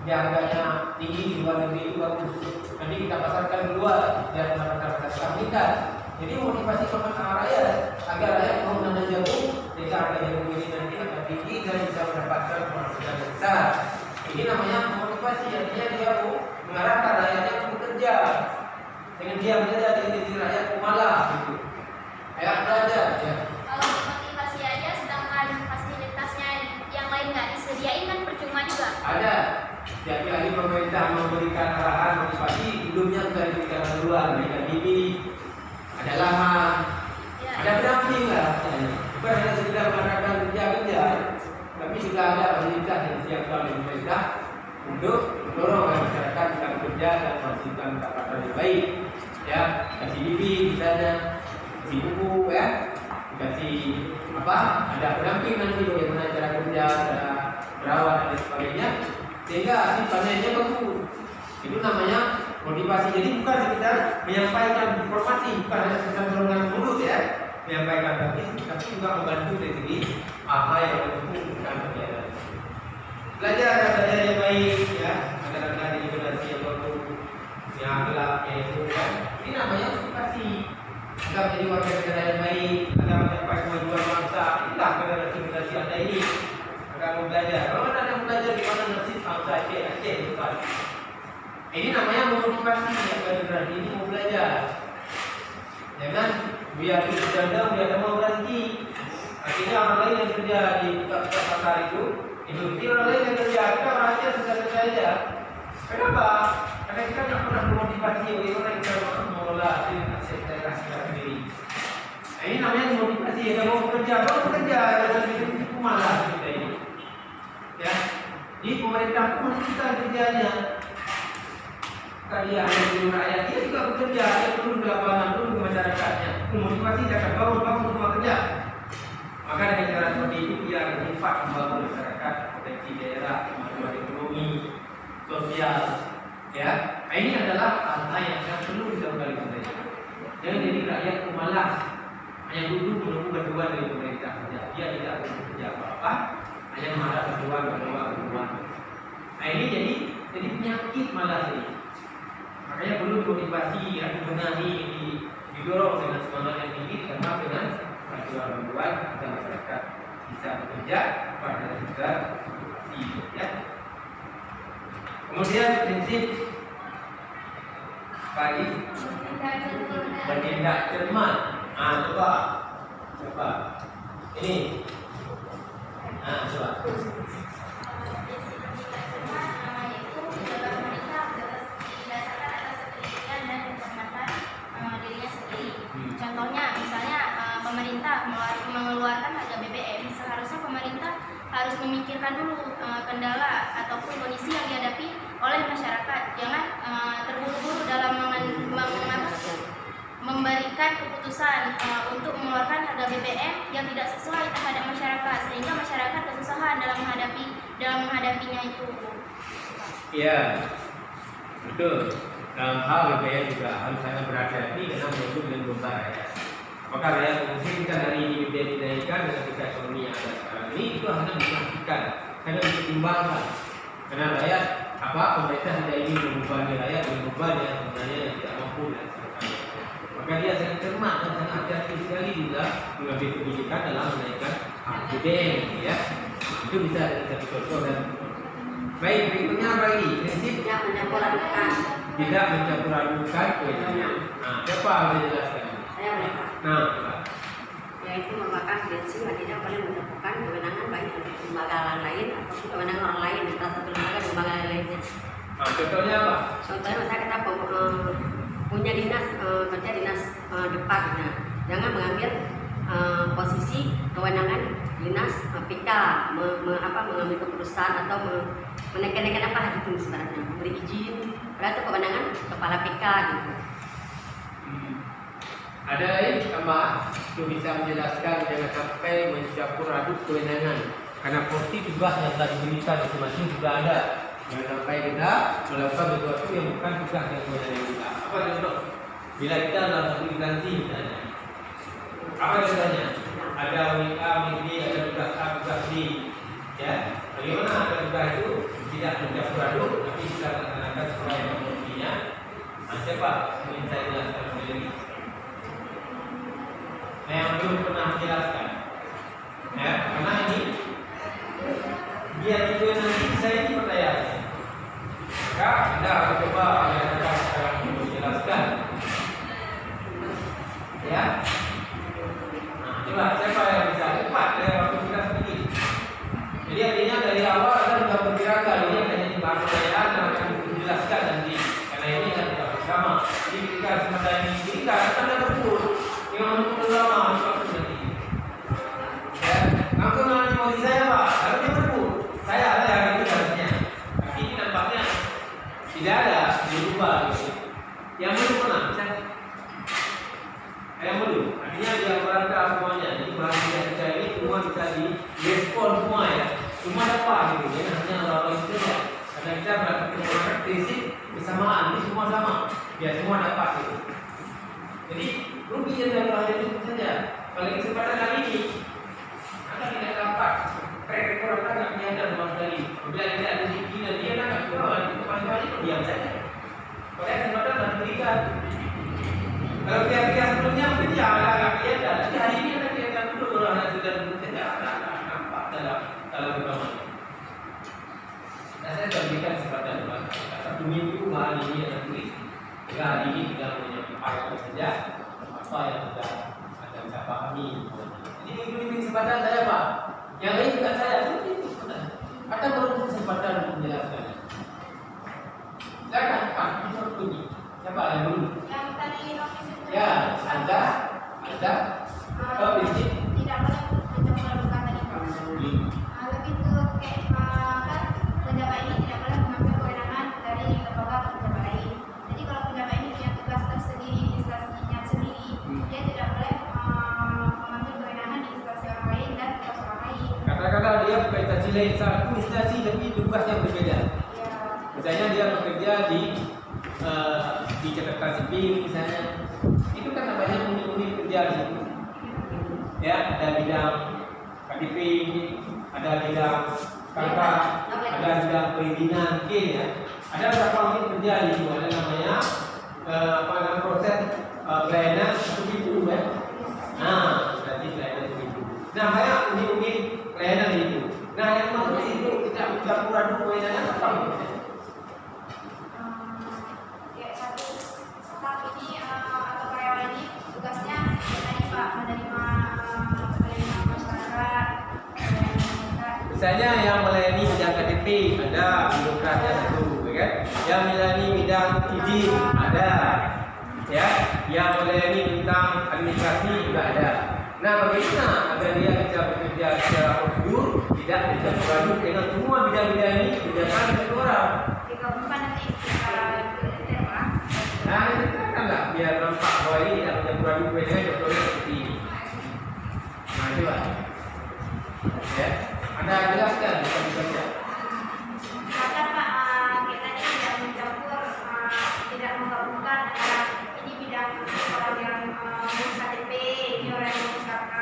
Biar harganya tinggi di luar negeri itu bagus. Nanti kita pasarkan keluar biar mendapatkan masyarakat meningkat. Jadi motivasi kepada rakyat agar rakyat mau menanam jagung, sehingga harga jagung ini nanti akan tinggi dan bisa mendapatkan penghasilan besar. Ini namanya motivasi, artinya dia mengarahkan rakyatnya untuk bekerja. Dengan dia bekerja jadi rakyat malah gitu. Rakyat belajar ya. Kalau motivasi aja sedangkan fasilitasnya yang lain nggak disediain kan percuma juga. Ada. Jadi lagi pemerintah memberikan arahan motivasi, hidupnya sudah diberikan duluan, memberikan bimbing, ada lahan, Ya. ada pendamping lah. Bukan hanya sekedar mengatakan kerja, tapi juga ada fasilitas yang disiapkan oleh pemerintah untuk mendorong masyarakat bisa bekerja dan menghasilkan pendapatan yang baik. Ya, kasih bimbing misalnya, kasih buku, ya, dikasih apa? Ada pendamping nanti bagaimana cara kerja, cara merawat dan sebagainya. Sehingga hasil panennya bagus. Itu namanya motivasi. Jadi bukan sekedar menyampaikan informasi, bukan hanya sekedar dorongan mulut ya, menyampaikan tapi juga membantu dari segi apa yang membutuhkan kegiatan. Belajar yang baik ya, kadang-kadang di generasi yang baru, yang gelap, itu ya. Ini namanya motivasi. Agar menjadi warga negara yang baik, agar mencapai kemajuan bangsa. Itulah generasi Anda ini. Kamu belajar. Kalau Anda yang belajar di mana nasib bangsa Aceh itu kan. Ini namanya memotivasi yang generasi ini mau belajar. Jangan biar itu janda, biar mau berhenti. Artinya orang lain yang kerja di pusat pasar itu, industri orang lain yang kerja, kita orang Aceh sudah kerja aja. Kenapa? Karena kita tidak pernah memotivasi bagaimana kita mengelola hasil daerah kita sendiri. Ini namanya motivasi. Kalau mau bekerja, jangan itu malas kita ini. Ya, di pemerintah pun kita kerjanya. Kalian yang rakyat dia juga bekerja, dia turun ke lapangan, turun ke masyarakatnya. Motivasi dia akan bangun semua kerja. Maka dengan cara seperti itu dia akan dapat membangun masyarakat, potensi daerah, kemajuan ekonomi, sosial. Ya, ini adalah hal yang sangat perlu dilakukan oleh pemerintah. Jangan jadi rakyat pemalas, hanya duduk menunggu bantuan dari pemerintah saja. Dia tidak bekerja apa-apa, hanya mengharap bantuan. Nah ini jadi penyakit malas ini. Makanya perlu motivasi, dibenahi, didorong dengan semangat yang tinggi, karena dengan bantuan agar masyarakat bisa bekerja pada juga ya. Kemudian prinsip bagi bertindak cermat. Coba ini. Coba. Contohnya, misalnya pemerintah mengeluarkan harga BBM, seharusnya pemerintah harus memikirkan dulu kendala ataupun kondisi yang dihadapi oleh masyarakat. Jangan terburu-buru dalam memberikan keputusan untuk mengeluarkan harga BBM yang tidak sesuai terhadap masyarakat, sehingga masyarakat kesusahan dalam menghadapinya itu. Iya, betul. Dalam hal BBM juga harus sangat berhati-hati karena menyangkut dengan dosa rakyat. Maka rakyat menginginkan hari ini BBM dinaikkan dengan tingkat ekonomi yang ada sekarang ini, itu hanya diperhatikan, hanya dipertimbangkan. Karena rakyat pemerintah tidak ingin membebani rakyat dengan beban yang sebenarnya tidak mampu dan sebagainya. Maka dia sangat cermat dan sangat hati-hati sekali juga mengambil kebijakan dalam menaikkan BBM, ya. Itu bisa dari satu contoh dan baik. Berikutnya apa lagi? Prinsipnya mencampur adukan. Tidak mencampur adukan kewenangan. Siapa yang menjelaskan? Saya mereka. Yaitu merupakan prinsip yang tidak boleh mencampurkan kewenangan baik untuk lembaga lain ataupun kewenangan orang lain antara satu lembaga lainnya. Contohnya apa? Contohnya misalnya kita punya dinas kerja dinas depan, jangan mengambil posisi kewenangan dinas PK, mengambil keputusan atau menaikkan apa itu sebenarnya, memberi izin, padahal itu kewenangan kepala PK gitu. Ada lain tambahan untuk bisa menjelaskan jangan sampai mencampur aduk kewenangan, karena porsi tugas yang tadi diberikan masing-masing sudah ada. Jangan sampai kita melakukan sesuatu yang bukan tugas dan kewenangan kita. Apa contoh? Bila kita dalam satu instansi misalnya, apa contohnya? Ada unit A, unit B, ada tugas A, tugas B, ya. Bagaimana ada tugas itu tidak mencampur aduk, tapi kita laksanakan sesuai dengan porsinya. Siapa yang saya jelaskan lagi? Yang belum pernah menjelaskan, ya, karena ini biar itu nanti saya ini pertanyaan. Maka Anda harus coba sekarang menjelaskan, ya. Coba siapa yang bisa cepat dari waktu kita sedikit. Jadi artinya dari awal Anda sudah perkirakan ini hanya dibahas pertanyaan dan akan dijelaskan nanti, karena ini kan tidak bersama. Jadi ketika semasa ini kita akan berburu yang menunggu lama waktu nanti. Ya, langsung nanti saya Pak, kalau dia berburu, saya ada yang itu harusnya. Tapi ini nampaknya tidak ada, dirubah gitu. Yang belum pernah, yang belum. Artinya dia berangkat semuanya. Jadi bahan yang saya ini semua bisa direspon semua ya. Semua dapat gitu ya. Hanya orang-orang itu ya. Karena kita berangkat prinsip bersamaan. Ini semua sama. Ya semua dapat gitu. Jadi rugi yang dalam hal itu saja. Kalau kesempatan kali ini Anda tidak dapat. Track record Anda tidak punya ada sama sekali. Bila tidak ada rezeki dan dia tidak kurang, itu pasti diam saja. Kalau kesempatan Anda berikan. Kalau pihak-pihak sebelumnya mungkin ya agak kelihatan. Tapi hari ini Anda kelihatan dulu kalau Anda sudah duduk saja akan nampak dalam pertemuan. Saya sudah berikan kesempatan satu minggu hari ini Anda tulis. Jika hari ini kita menyampaikan saja apa yang sudah Anda bisa pahami. Jadi minggu-minggu kesempatan saya Pak. Yang lain juga saya. Anda baru kesempatan untuk menjelaskannya. Silakan Pak, bisa bunyi. Siapa yang dulu? Yang tadi Ya, Anda. dia bukan instansi lain, satu instansi tapi tugasnya berbeza. Misalnya dia bekerja di catatan sipil misalnya, itu kan namanya unit-unit kerja di situ. Ya, ada bidang KTP, ada bidang kakak, ada bidang perizinan, mungkin ya. Ada beberapa unit kerja di situ, ada namanya proses pelayanan individu ya. Nah, berarti pelayanan individu. Nah, banyak unit-unit pelayanan itu. Nah, yang masuk di situ tidak mencampur aduk pelayanan apa? Staf ini atau karyawan ini tugasnya tadi Pak menerima pelayanan masyarakat. Misalnya yang melayani bidang KTP ada birokratnya satu, ya kan? Yang melayani bidang izin ada, ya. Yang melayani tentang administrasi juga ada. Nah, bagaimana agar dia bisa bekerja secara prosedur, tidak bercampur aduk dengan semua bidang-bidang ini dikerjakan satu orang? Digabungkan nanti kita Pak. Nah, itu kan lah biar nampak bahwa ini tidak bercampur aduk dengan dokternya seperti ini. Nah, itu lah. Ya, Anda jelaskan bisa. Kata Pak, kita ini tidak mencampur, tidak menggabungkan antara ini bidang orang yang mengurus KTP, ini orang yang mengurus KK,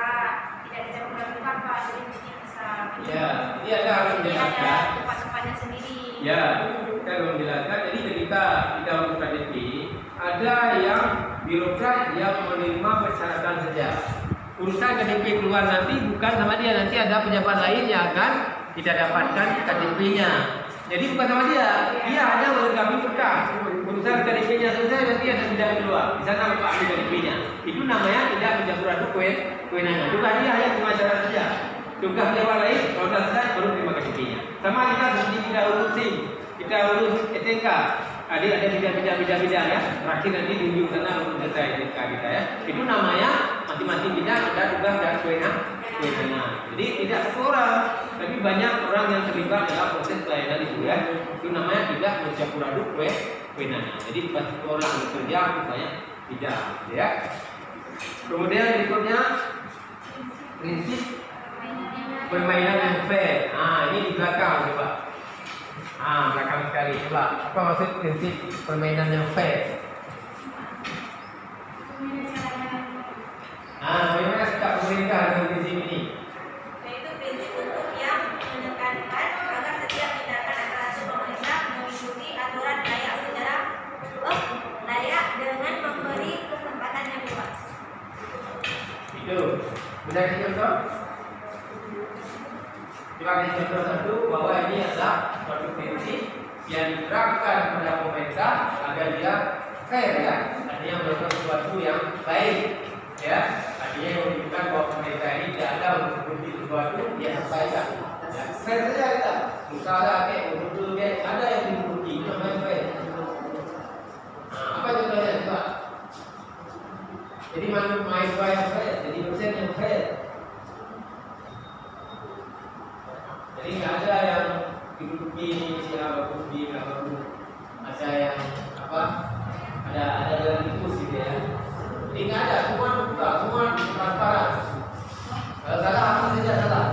tidak dicampur-campurkan Pak, jadi ini bisa. Ya, ini Anda harus Ini ada menjelaskan. tempat-tempatnya sendiri. Ya, kita belum menjelaskan. Jadi ketika kita urus KTP, ada yang birokrat yang menerima persyaratan saja. Urusan KTP keluar nanti bukan sama dia, nanti ada pejabat lain yang akan kita dapatkan KTP-nya. Jadi bukan sama dia hanya melengkapi berkas. Urusan KTP-nya selesai, nanti ada bidang keluar. Di sana Pak ambil KTP-nya. Itu namanya tidak mencampur aduk kewenangan. Tugas dia hanya cuma syarat saja. Tugas pejabat lain kalau sudah selesai baru terima KTP-nya. Sama kita seperti kita urus SIM, kita urus STNK. Ada bidang-bidang ya. Terakhir nanti di ujung sana baru selesai STNK kita ya. Itu namanya masing-masing bidang ada tugas dan kewenangan. Jadi tidak satu orang, tapi banyak orang yang terlibat dalam proses pelayanan itu ya. Itu namanya tidak mencampur aduk kewenangan. Jadi pas satu orang bekerja banyak tidak, ya. Kemudian berikutnya prinsip permainan yang fair. Ini di belakang coba. Belakang sekali coba. Apa maksud prinsip permainan yang fair? Bagaimana sikap pemerintah dengan prinsip ini? Yaitu prinsip untuk yang menekankan agar setiap tindakan aparatur pemerintah mengikuti aturan layak secara layak dengan memberi kesempatan yang luas. Itu. Sudah contoh? Coba kasih contoh satu bahwa ini adalah suatu prinsip yang diterapkan pada pemerintah agar dia fair ya, artinya melakukan sesuatu yang baik ya, artinya menunjukkan bahwa pemerintah ini tidak ada untuk sesuatu yang sampaikan ya, fair saja kita usaha kayak betul kayak ada yang diikuti itu namanya fair. Apa contohnya coba? Jadi mahasiswa yang fair, jadi dosen yang fair. Jadi nggak ada yang diduduki siapa pun di apapun, ada yang ada dalam tikus gitu ya. Jadi nggak ada, semua terbuka, semua transparan. Kalau salah apa saja salah.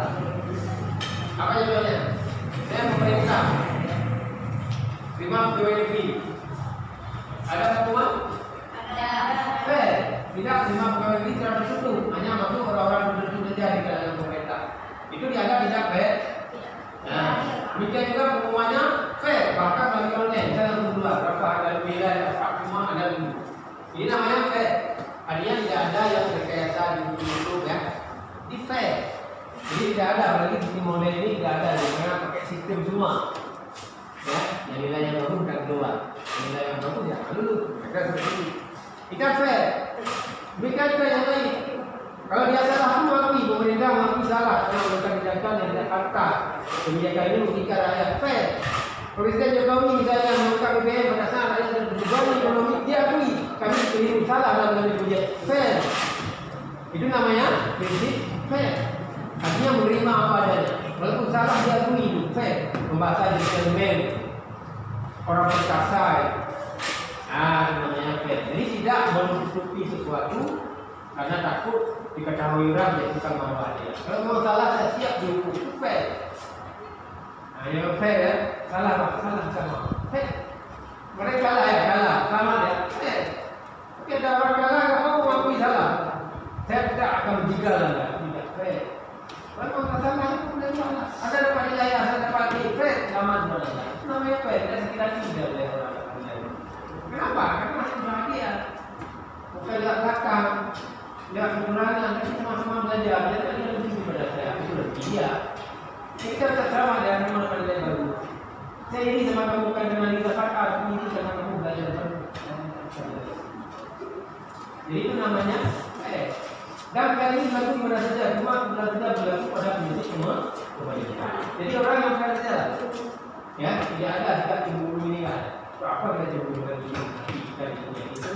Apa contohnya? Saya pemerintah, terima pegawai negeri. Ada hukuman? Fair. Tidak terima pegawai negeri secara tertutup, hanya masuk orang-orang tertentu saja di dalam pemerintah. Itu dianggap tidak fair. Nah, demikian juga pengumumannya fair, bahkan bagi online saya langsung keluar berapa ada nilai, berapa semua ada dulu. Ini namanya fair. Artinya tidak ada yang rekayasa di YouTube ya. Ini fair. Jadi tidak ada, apalagi di model ini tidak ada, karena pakai sistem semua. Ya, yang nilai yang bagus akan keluar, yang nilai yang bagus ya dulu. Mereka seperti ini. Kita fair. Demikian juga yang lain. Kalau dia salah, aku mengakui, pemerintah mengakui salah karena melakukan kebijakan yang tidak pantas. Kebijakan ini merugikan rakyat. Fair. Presiden Jokowi misalnya mengangkat BBM pada saat rakyat terganggu ekonomi, dia akui kami keliru salah dalam mengambil kebijakan. Fair. Itu namanya prinsip fair. Artinya menerima apa adanya. Walaupun salah dia akui itu fair. Membaca di sentimen orang perkasa. Itu namanya fair. Jadi tidak menutupi sesuatu karena takut diketahui orang dia bukan marwah dia. Kalau mau salah saya siap dihukum, itu fair. Nah, yang fair ya, salah Pak, salah sama. Fair. Mereka kalah ya, kalah, sama ya, fair. Tapi ada orang kalah, kamu mengakui salah. Saya tidak akan menjaga Anda, tidak fair. Kalau mau sama itu sudah salah. Ada dapat nilai, ada dapat nilai, fair, sama sebenarnya. Itu namanya fair, dan sekiranya tidak oleh orang dapat nilai. Kenapa? Karena masih bahagia. Bukan lihat belakang, lihat kekurangan, tapi sama-sama belajar. Dia tadi lebih kepada saya, aku lebih dia. Kita tak sama dengan teman-teman nilai baru. Saya ini sama kamu bukan dengan kita pakar, ini sama kamu belajar baru. Jadi itu namanya dan kali ini berlaku di mana saja, cuma saja berlaku pada penyidik semua kebanyakan. Jadi orang yang bukan saja, ya tidak ada sikap cemburu ini kan. Apa kita cemburu dari kita punya itu.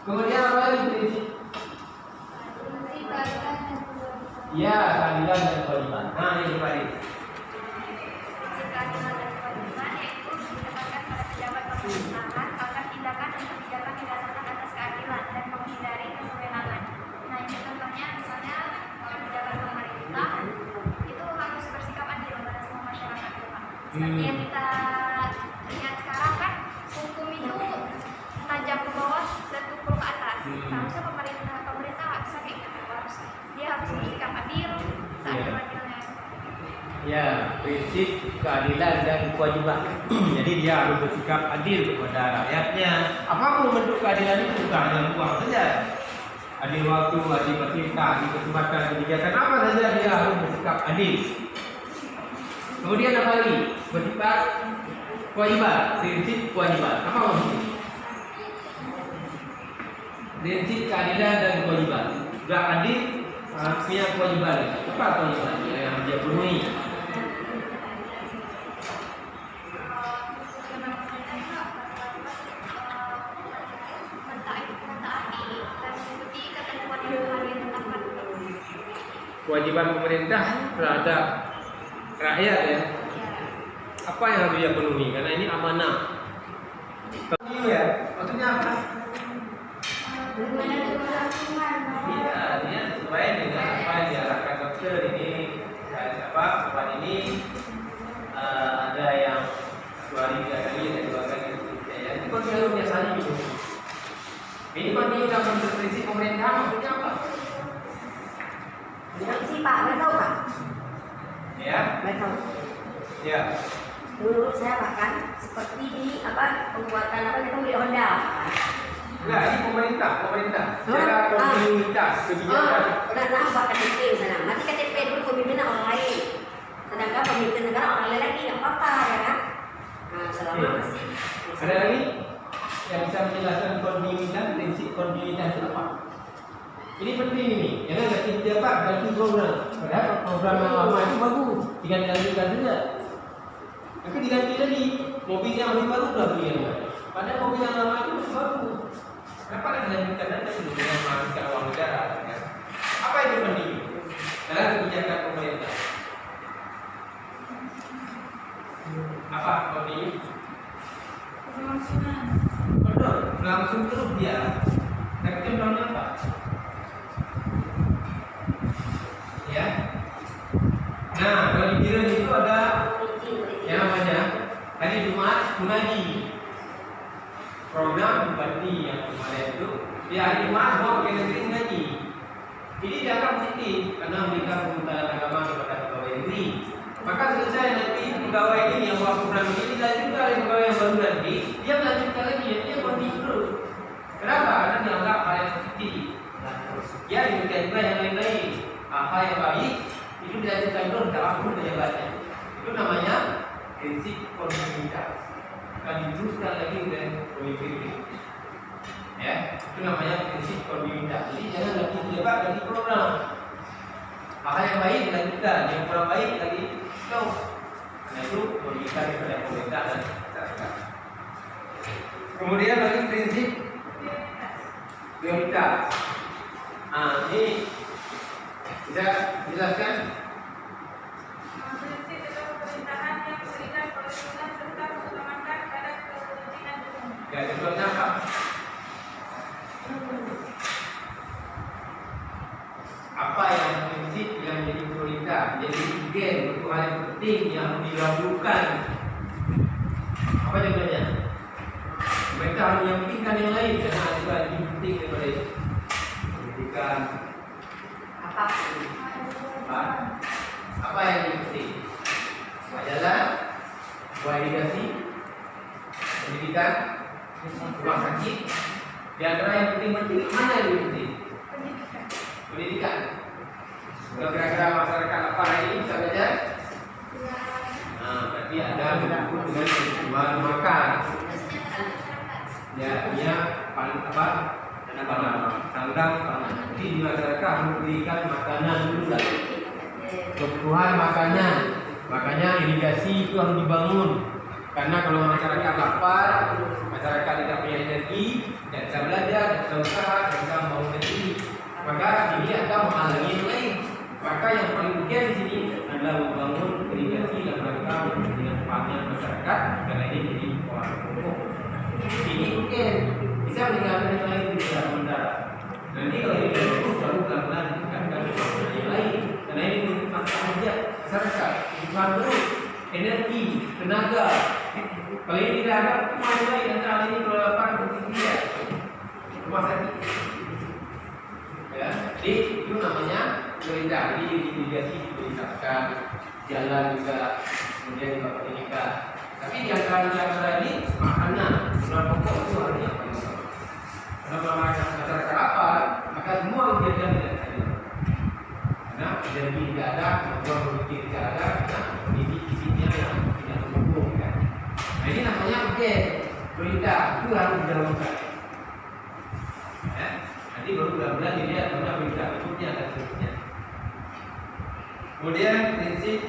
Kemudian apa lagi prinsip? Ya, keadilan dan kewajiban. Nah, ini tadi. Keadilan dan kewajiban yaitu ditempatkan pada pejabat pemerintahan agar tindakan dan kebijakan didasarkan atas keadilan dan menghindari kesewenangan. Nah, ini contohnya misalnya pejabat pemerintah itu harus bersikap adil pada semua masyarakat. Seperti yang kita lihat sekarang kan, hukum itu tajam ke bawah dan tumpul ke atas. Seharusnya pemerintah harus kayak gitu. Dia harus bersikap adil, seadil-adilnya. Ya, prinsip keadilan dan kewajiban. Jadi dia harus bersikap adil kepada rakyatnya. Apapun bentuk keadilan itu, bukan hanya uang saja. Adil waktu, adil perintah, adil kesempatan, kebijakan apa saja dia harus bersikap adil. Kemudian apa lagi? Bersifat kewajiban, prinsip kewajiban. Apa maksudnya? Prinsip keadilan dan kewajiban. Sudah adil, punya kewajiban. Apa kewajiban yang dia penuhi? Kewajiban pemerintah terhadap rakyat ya. Apa yang harus dia penuhi? Karena ini amanah. Ini ya, maksudnya apa? Iya, dia sesuai dengan apa yang diarahkan dokter ini. Apa? Obat ini ada yang 2 hari, 3 kali, ada 2 kali. Ya, itu kan selalu biasanya gitu. Ini kontinu dalam prinsip pemerintah maksudnya apa? Sih Pak, nggak tahu Pak. Ya, Nggak tahu. ya. Dulu saya bahkan seperti di apa pembuatan apa itu di Honda. Enggak, ini pemerintah. Secara kontinuitas kebijakan. Udah nampak KTP sana. Mati KTP dulu pemimpinnya orang lain. Sedangkan pemimpin negara orang lain lagi nggak apa-apa ya kan? Nah selama masih. Ada lagi yang bisa menjelaskan kontinuitas, prinsip kontinuitas itu apa? Ini penting ini, jangan ganti pejabat, ganti program. Padahal program yang lama itu bagus, tinggal dilanjutkan saja. Tapi diganti lagi, mobil yang masih baru sudah beli yang baru. Padahal mobil yang lama itu masih bagus. Kenapa tidak dilanjutkan aja dulu dengan menghabiskan uang negara? Ya? Apa itu penting dalam kebijakan pemerintah? Apa penting? Kelangsungan. Betul, langsung terus dia. Tapi contohnya apa? Ya. Nah, kalau di Jiran itu ada yang namanya hari Jumat mengaji. Program bupati yang kemarin itu di hari Jumat semua pegawai negeri mengaji. Ini dianggap positif karena memberikan pemutaran agama kepada pegawai negeri. Maka selesai nanti pegawai ini yang buat program ini dilanjutkan oleh pegawai yang baru nanti, dia melanjutkan lagi, dia kontinue terus. Kenapa? Karena dianggap hal yang positif. Ya demikian juga yang lain-lain. Hal yang baik itu dilanjutkan terus apapun pejabatnya. Itu namanya prinsip kontinuitas. Akan diteruskan lagi oleh pemimpin berikutnya. Ya, itu namanya prinsip kontinuitas. Jadi jangan ganti pejabat, ganti program. Hal yang baik dilanjutkan, yang kurang baik lagi stop. Karena itu kontinuitas kepada pemerintah dan masyarakat. Kemudian lagi prinsip prioritas. Ini bisa dijelaskan? Prinsip dalam pemerintahan yang berikan perlindungan serta mengutamakan pada kepentingan umum. Ya, contohnya apa? mungkin untuk hal yang penting yang didahulukan. Apa contohnya? Mereka harus menyampingkan yang lain karena ada lebih penting daripada itu. Pendidikan Apa? apa yang lebih penting? Buat jalan, buat irigasi, pendidikan, rumah sakit. Di antara yang penting-penting, mana yang lebih penting? Pendidikan. Kalau kira-kira masyarakat apa ini bisa belajar? Berarti ada menyangkut dengan kebutuhan makan. Ya, dia paling apa? Sandang pangan. Jadi di masyarakat memberikan makanan dulu lah. Kebutuhan makanan, makanya irigasi itu harus dibangun. Karena kalau masyarakat lapar, masyarakat tidak punya energi, tidak bisa belajar, tidak bisa usaha, tidak bisa membangun negeri, maka ini akan menghalangi yang lain. Maka yang paling penting di sini adalah membangun irigasi dalam rangka dengan pangan masyarakat, karena ini jadi orang pokok. Ini mungkin bisa meninggalkan yang lain di dalam mendarat. Nanti kalau ini terus baru pelan-pelan ditingkatkan yang lain, karena ini merupakan kerja masyarakat, bukan terus energi, tenaga. Kalau ini tidak ada, mana lain antara ini kalau lapar berpikir rumah sakit. Ya, jadi itu namanya perintah. Jadi irigasi diperintahkan, jalan juga, kemudian juga pendidikan. Tapi di antara ini makanan, kebutuhan pokok itu harusnya paling utama. Karena masyarakat lapar, maka semua kegiatan tidak ada. Karena energi tidak ada, kemampuan berpikir tidak ada, karena ini isinya yang tidak mendukung. Kan? Nah ini namanya perintah itu harus dijalankan. Ya, nanti baru benar-benar dilihat mana perintah berikutnya dan seterusnya. Kemudian prinsip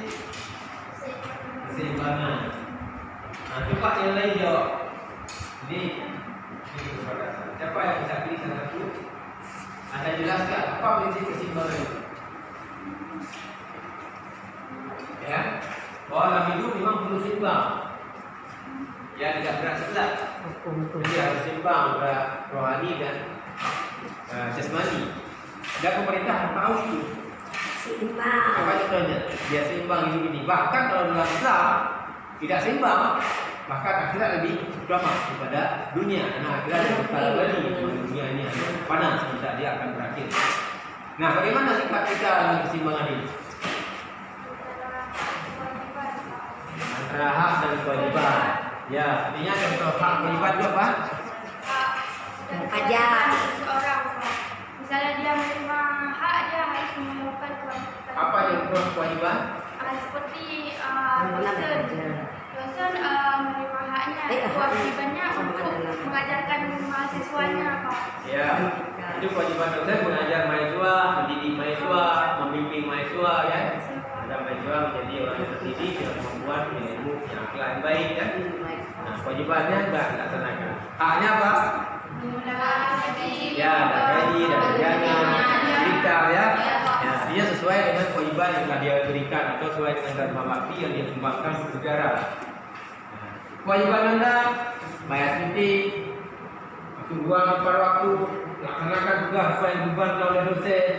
keseimbangan. Nah, coba yang lain jawab. Ini kepada siapa yang bisa pilih salah satu? Anda jelaskan apa prinsip keseimbangan itu? Ya, bahwa dalam hidup memang perlu seimbang. Ya, tidak berat sebelah. Jadi harus seimbang antara rohani dan jasmani. Dan pemerintah tahu itu. Seimbang. Apa contohnya? Dia seimbang ini. Bahkan kalau dalam Islam tidak seimbang, maka akhirat lebih utama daripada dunia. Karena akhirat lebih balik. Dunia ini hanya panas, sementara dia akan berakhir. Nah, bagaimana sikap kita dalam keseimbangan ini? Antara hak dan kewajiban. Ya, artinya contoh hak kewajiban itu apa? Pajak. Seorang, misalnya dia menerima hak, dia harus mengeluarkan kewajiban. Apa yang kewajiban? Seperti dosen menerima haknya, kewajibannya untuk mengajarkan mahasiswanya apa? Ya, itu kewajiban dosen mengajar mahasiswa, mendidik mahasiswa, membimbing mahasiswa, ya. Agar mahasiswa menjadi orang yang terdidik dengan kemampuan, punya ilmu, punya akhlak yang baik, kan? Nah, kewajibannya enggak dilaksanakan. Haknya apa? Ya, ada gaji, ada tunjangan, cerita, ya. Ya, dia sesuai dengan kewajiban yang telah dia berikan atau sesuai dengan dharma bakti yang dia sumbangkan untuk negara. Nah, kewajiban Anda bayar cuti, waktu buang pada waktu, laksanakan tugas sesuai yang dibebankan oleh dosen,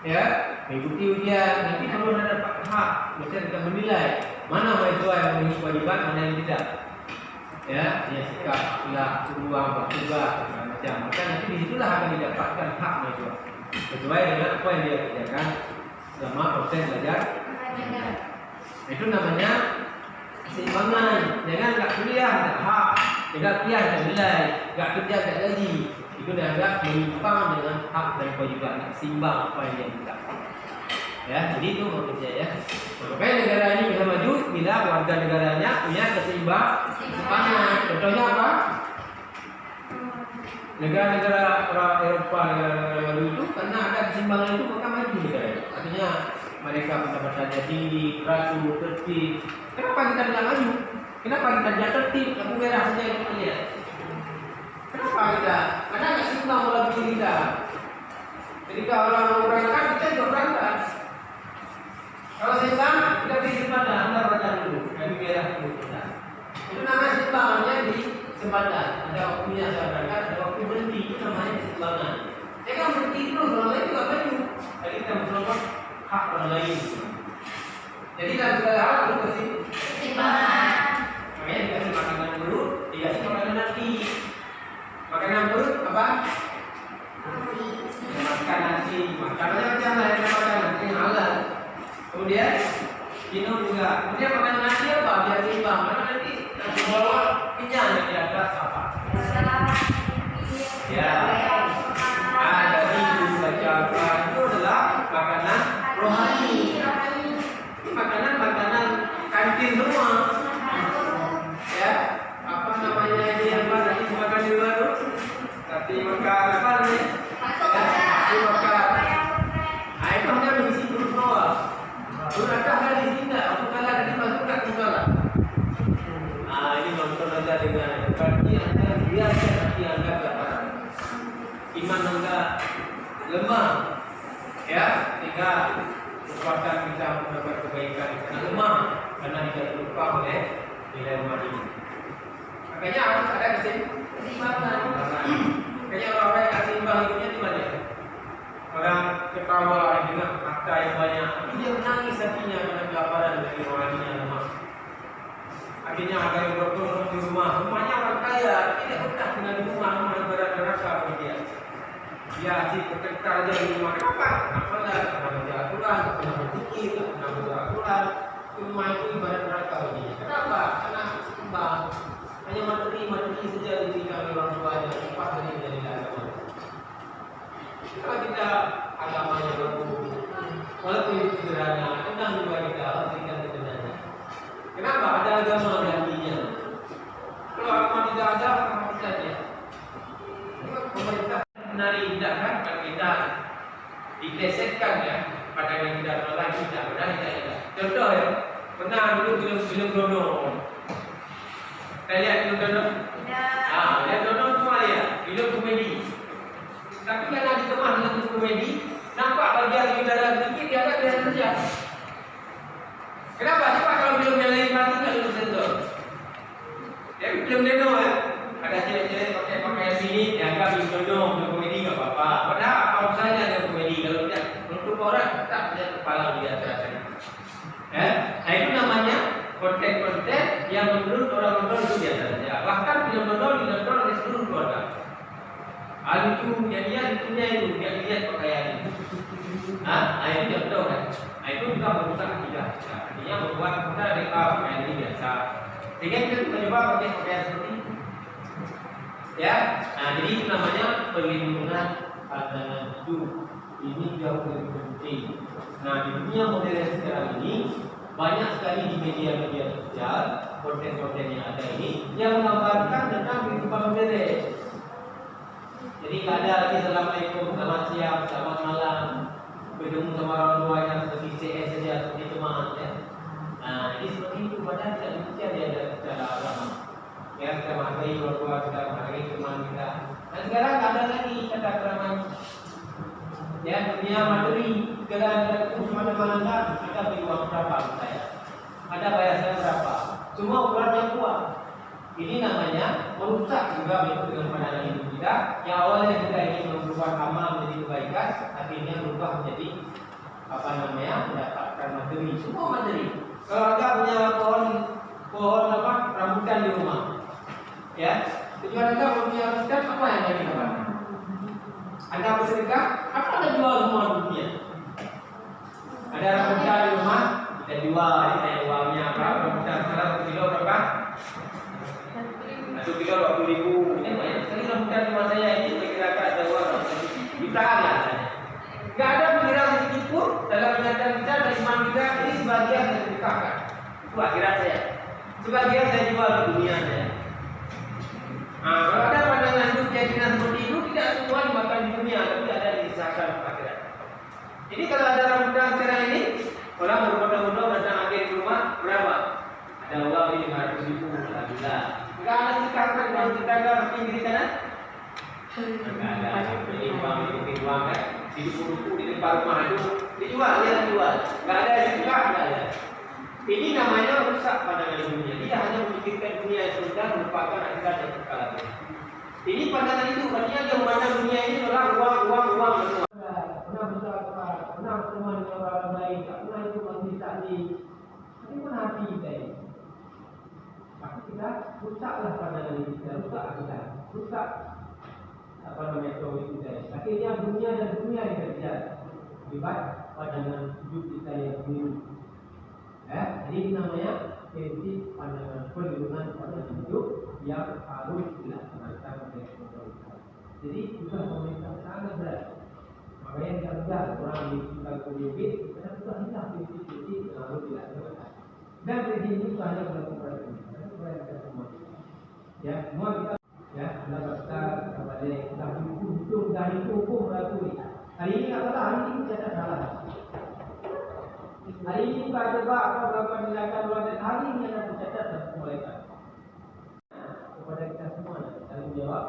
ya, mengikuti ujian. Nanti kalau Anda dapat hak, dosen akan menilai mana mahasiswa yang memiliki kewajiban, mana yang tidak. Ya, dia sikap, akhlak, ruang, waktu tugas, macam. Maka nanti disitulah akan didapatkan hak mahasiswa sesuai dengan apa yang dia kerjakan selama proses belajar. Itu namanya keseimbangan. Jangan nggak kuliah nggak hak, nggak kuliah nggak nilai, nggak kerja nggak gaji. Itu dianggap menyimpang dengan hak dan kewajiban, nggak seimbang apa yang dia minta. Ya, jadi itu maksudnya ya. Makanya negara ini bisa maju bila warga negaranya punya keseimbangan. Contohnya apa? Negara-negara Eropa, negara-negara baru itu karena ada keseimbangan itu maka maju negara. Artinya mereka pendapatan tinggi, teratur, tertib. Kenapa kita tidak maju? Kenapa kita tidak tertib? Lampu merah saja yang kita lihat. Kenapa kita? Karena nggak seimbang pola pikir kita. Ketika orang mau berangkat, kita juga berangkat. Kalau seimbang, kita beri kesempatan. Anda baca dulu, lampu merah dulu. Itu namanya seimbangannya di kesempatan. Ada waktunya saya berangkat, ada waktu berhenti. Itu namanya keseimbangan. Saya kan berhenti dulu, orang lain juga maju. Jadi kita berselomot hak orang lain. Jadi dalam segala hal perlu Keseimbangan. makanya dikasih makanan dulu, dikasih makanan nanti. Makanan perut apa? Makan nasi. Makanannya macam lain makan nasi yang halal. Kemudian minum juga. Kemudian makan nasi apa? Biar seimbang. Karena nanti bawa kenyang yang di atas apa? Ya. Jadi baca Al-Quran itu adalah makanan rohani. Ini makanan kantin semua. Ya, apa namanya ini yang nanti makan di luar tuh? Tapi makan apa namanya? Tapi makan. Itu hanya mengisi perut bawah. Perut atas kan di sini tak? Aku salah tadi masuk tak? Aku salah. Ini nonton aja dengan berarti anda biasa nanti anda berapa? Iman anda lemah, ya, sehingga kekuatan kita mendapat kebaikan karena lemah karena tidak terlupa oleh nilai iman ini. Makanya harus ada keseimbangan. Makanya orang yang seimbang hidupnya di mana? Orang ketawa dengan harta yang banyak, tapi dia menangis hatinya karena kelaparan dari rohaninya lemah. Akhirnya ada yang berkorban di rumahnya orang kaya, tidak betah dengan rumah ibarat neraka bagi dia. Dia asyik bertengkar aja di rumah. Kenapa? Karena baca Al-Quran, pernah berzikir, pernah baca Al-Quran. Rumah itu ibarat neraka baginya. Kenapa? Karena seimbang. Hanya materi saja diberikan oleh orang tuanya, lepas dari agama. Kalau kita agamanya bagus, walaupun itu sederhana, tentang juga kita berikan kebenaran. Kenapa? Ada agama gantinya. Kalau agama tidak ada, apa saja. Pemerintah menari tidak kan? Kalau kita diplesetkan ya, pada yang tidak pernah tidak benar tidak. Contoh ya, pernah dulu film Dono. Kita lihat film Dono? Lihat Dono semua lihat, film komedi. Tapi karena dikemas dengan film komedi, nampak bagian udara sedikit dia ada kelihatan saja. Kenapa? Coba kalau film yang lain mati nggak ada sensor. Ya film Dono ya, ada cewek-cewek pakai pakaian sini, dianggap film Dono, film komedi nggak apa-apa. Padahal apa usahanya dengan komedi kalau tidak untuk orang tak punya kepala dia terasa. Nah itu namanya konten-konten yang menurut orang nonton itu biasa saja. Bahkan film Dono ditonton oleh seluruh keluarga. Lucu, jadinya lucunya itu dia lihat pakaian. Itu contoh kan. Itu juga merusak akidah. Artinya membuat kita reka pakaian ini biasa. Sehingga kita mencoba pakai pakaian seperti itu. Ya, jadi itu namanya perlindungan pandangan hidup. Ini jauh lebih penting. Nah, di dunia modern sekarang ini banyak sekali di media-media sosial konten-konten yang ada ini yang menggambarkan tentang kehidupan modern. Jadi tidak ada lagi assalamualaikum, selamat siang, selamat malam, bertemu sama orang tuanya seperti CS saja, seperti teman ya. Jadi seperti itu padahal tidak demikian dia ada secara agama. Ya, kita menghargai orang tua kita, menghargai teman kita. Dan sekarang tidak ada lagi kata kerama. Ya, dunia materi, segala terus mana-mana ada beri uang berapa saya, ada bayar saya berapa, semua ukurannya kuat. Ini namanya merusak juga dengan pandangan hidup kita. Yang awalnya kita ingin merubah amal menjadi kebaikan, akhirnya berubah menjadi mendapatkan materi, semua materi. Kalau Anda punya pohon rambutan di rumah, ya, tujuan Anda punya rambutan apa yang Anda dapat? Anda bersedekah, apa Anda jual semua dunia? Ada rambutan di rumah, kita jual, kita uangnya berapa? Rambutan sekarang 1 kilo berapa? 1 kilo 20.000. Ini banyak sekali rambutan rumah saya ini. Saya kira ada uang jutaan lah. Tidak ada pikiran sedikit pun dalam ingatan kita dari iman kita. Ini sebagian saya sedekahkan. Itu akhirat saya. Sebagian saya jual di dunia saya. Kalau ada pandangan hidup keyakinan seperti itu, tidak semua dimakan di dunia, tapi ada di akhirat. Jadi kalau ada rambutan sekarang ini, orang berbondong-bondong datang akhir di rumah berapa? Ada uang ini 500.000. Alhamdulillah. Enggak ada sikapkan uang kita enggak pinggir kanan? Enggak ada. Ini uang kan? Di buku di depan rumah itu dijual, ya dijual. Enggak ada sikap, enggak ada. Ini namanya rusak pandangan dunia. Dia hanya memikirkan dunia yang sebentar, melupakan akhirat yang kekal. Ini pandangan itu, artinya dia memandang dunia ini adalah uang. Pernah bersahabat, pernah berteman dengan orang lain, tak pernah itu masih tadi. mati kita ini. Maka kita rusaklah pandangan kita, rusak apa namanya teori kita ini. Akhirnya dunia dan dunia dikejar akibat pandangan hidup kita yang keliru. Jadi namanya prinsip pandangan perlindungan pandangan hidup yang harus dilaksanakan oleh pemerintah. Jadi juga pemerintah sangat berat. Makanya kita sudah orang di sekitar COVID, kita sudah hilang prinsip-prinsip yang harus dilaksanakan. Dan prinsip ini bukan hanya berlaku pada kita semua. Ya, semua kita ya, anda besar kepada kita hukum dari hukum berlaku ini. Hari ini kata hari ini kita salah. Hari ini bukan coba apa melakukan tindakan luar dan hari ini anda tercatat dan mulaikan. Kepada kita semua tanggung jawab.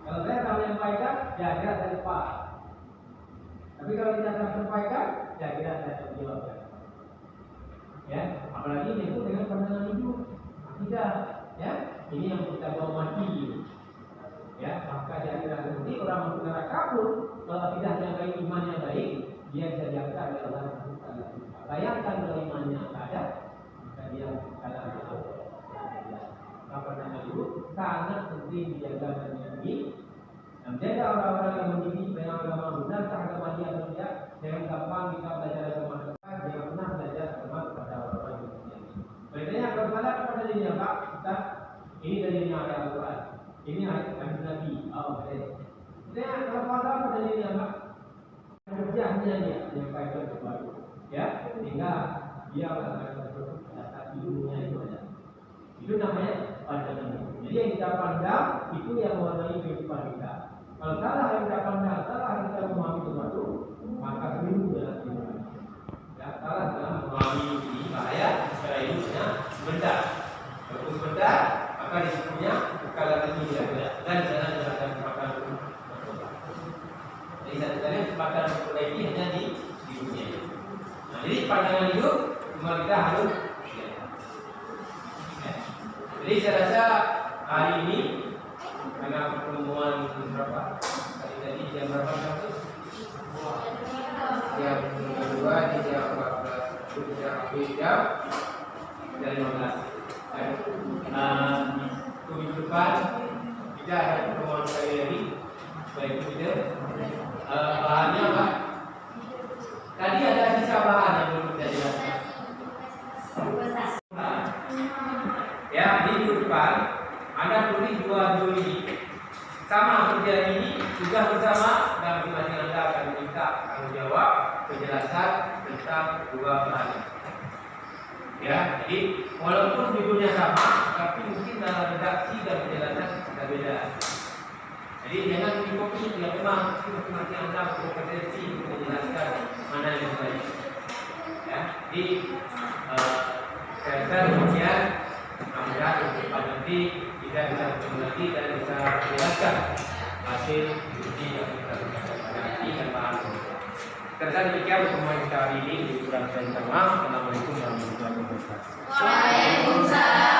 Kalau saya akan menyampaikan, ya kira saya lupa. Tapi kalau kita akan sampaikan, ya kira saya tanggung jawab. Ya, apalagi itu dengan pandangan hidup. Tidak, ya, ini yang kita bawa mati. Ya, maka jadi nanti orang masuk neraka pun kalau tidak ada iman yang baik, dia bisa diangkat dalam bayangkan kalau imannya ada, maka dia akan masuk. Maka pandangan hidup sangat penting dijaga dan dilindungi. Dan jaga orang-orang yang mendidik dengan agama benar, agama dia atau tidak. Jangan gampang kita belajar agama kita, jangan pernah belajar agama kepada orang-orang yang mendidik. Bedanya kalau salah kepada dirinya Pak, kita ini dari ayat Al-Quran, ini ayat Nabi. Bedanya kalau salah kepada dirinya Pak, kerjanya dia menyampaikan sesuatu, ya, sehingga dia akan dasar ilmunya itu ada. Itu namanya pandangan. Jadi yang kita pandang itu yang mewarnai kehidupan kita. Kalau salah yang kita pandang, salah yang kita memahami sesuatu, maka keliru dalam kehidupan. Ya, salah dalam memahami ini bahaya secara ilmunya sebentar. Kalau sebentar, maka risikonya kalau tinggi dan di sana tidak ada kesempatan untuk bertobat. Jadi sebenarnya kesempatan untuk perbaiki hanya di dunia. Nah, jadi pandangan hidup semua kita harus. Jadi saya rasa hari ini karena pertemuan berapa tadi jam berapa satu? Jam 2 di jam 14 jam 15. Minggu depan kita ada pertemuan sekali lagi. Baik kita bahannya apa? Tadi ada sisa bahan yang belum kita jelaskan. Ya, di minggu depan Anda tulis 2 Juli sama kerja ini juga bersama dan masing-masing Anda akan minta tanggung jawab penjelasan tentang 2 bahan. Ya, jadi walaupun judulnya sama, tapi mungkin dalam redaksi dan penjelasan berbeda. Jadi jangan dikopi yang memang masing-masing Anda berkompetensi untuk menjelaskan mana yang baik. Ya, jadi saya rasa demikian. Mudah-mudahan untuk depan nanti kita bisa bertemu lagi dan bisa menjelaskan hasil uji yang kita lakukan dan bahan. Terima demikian pertemuan kita hari ini. Kurang saya minta maaf. Assalamualaikum warahmatullahi wabarakatuh. Waalaikumsalam.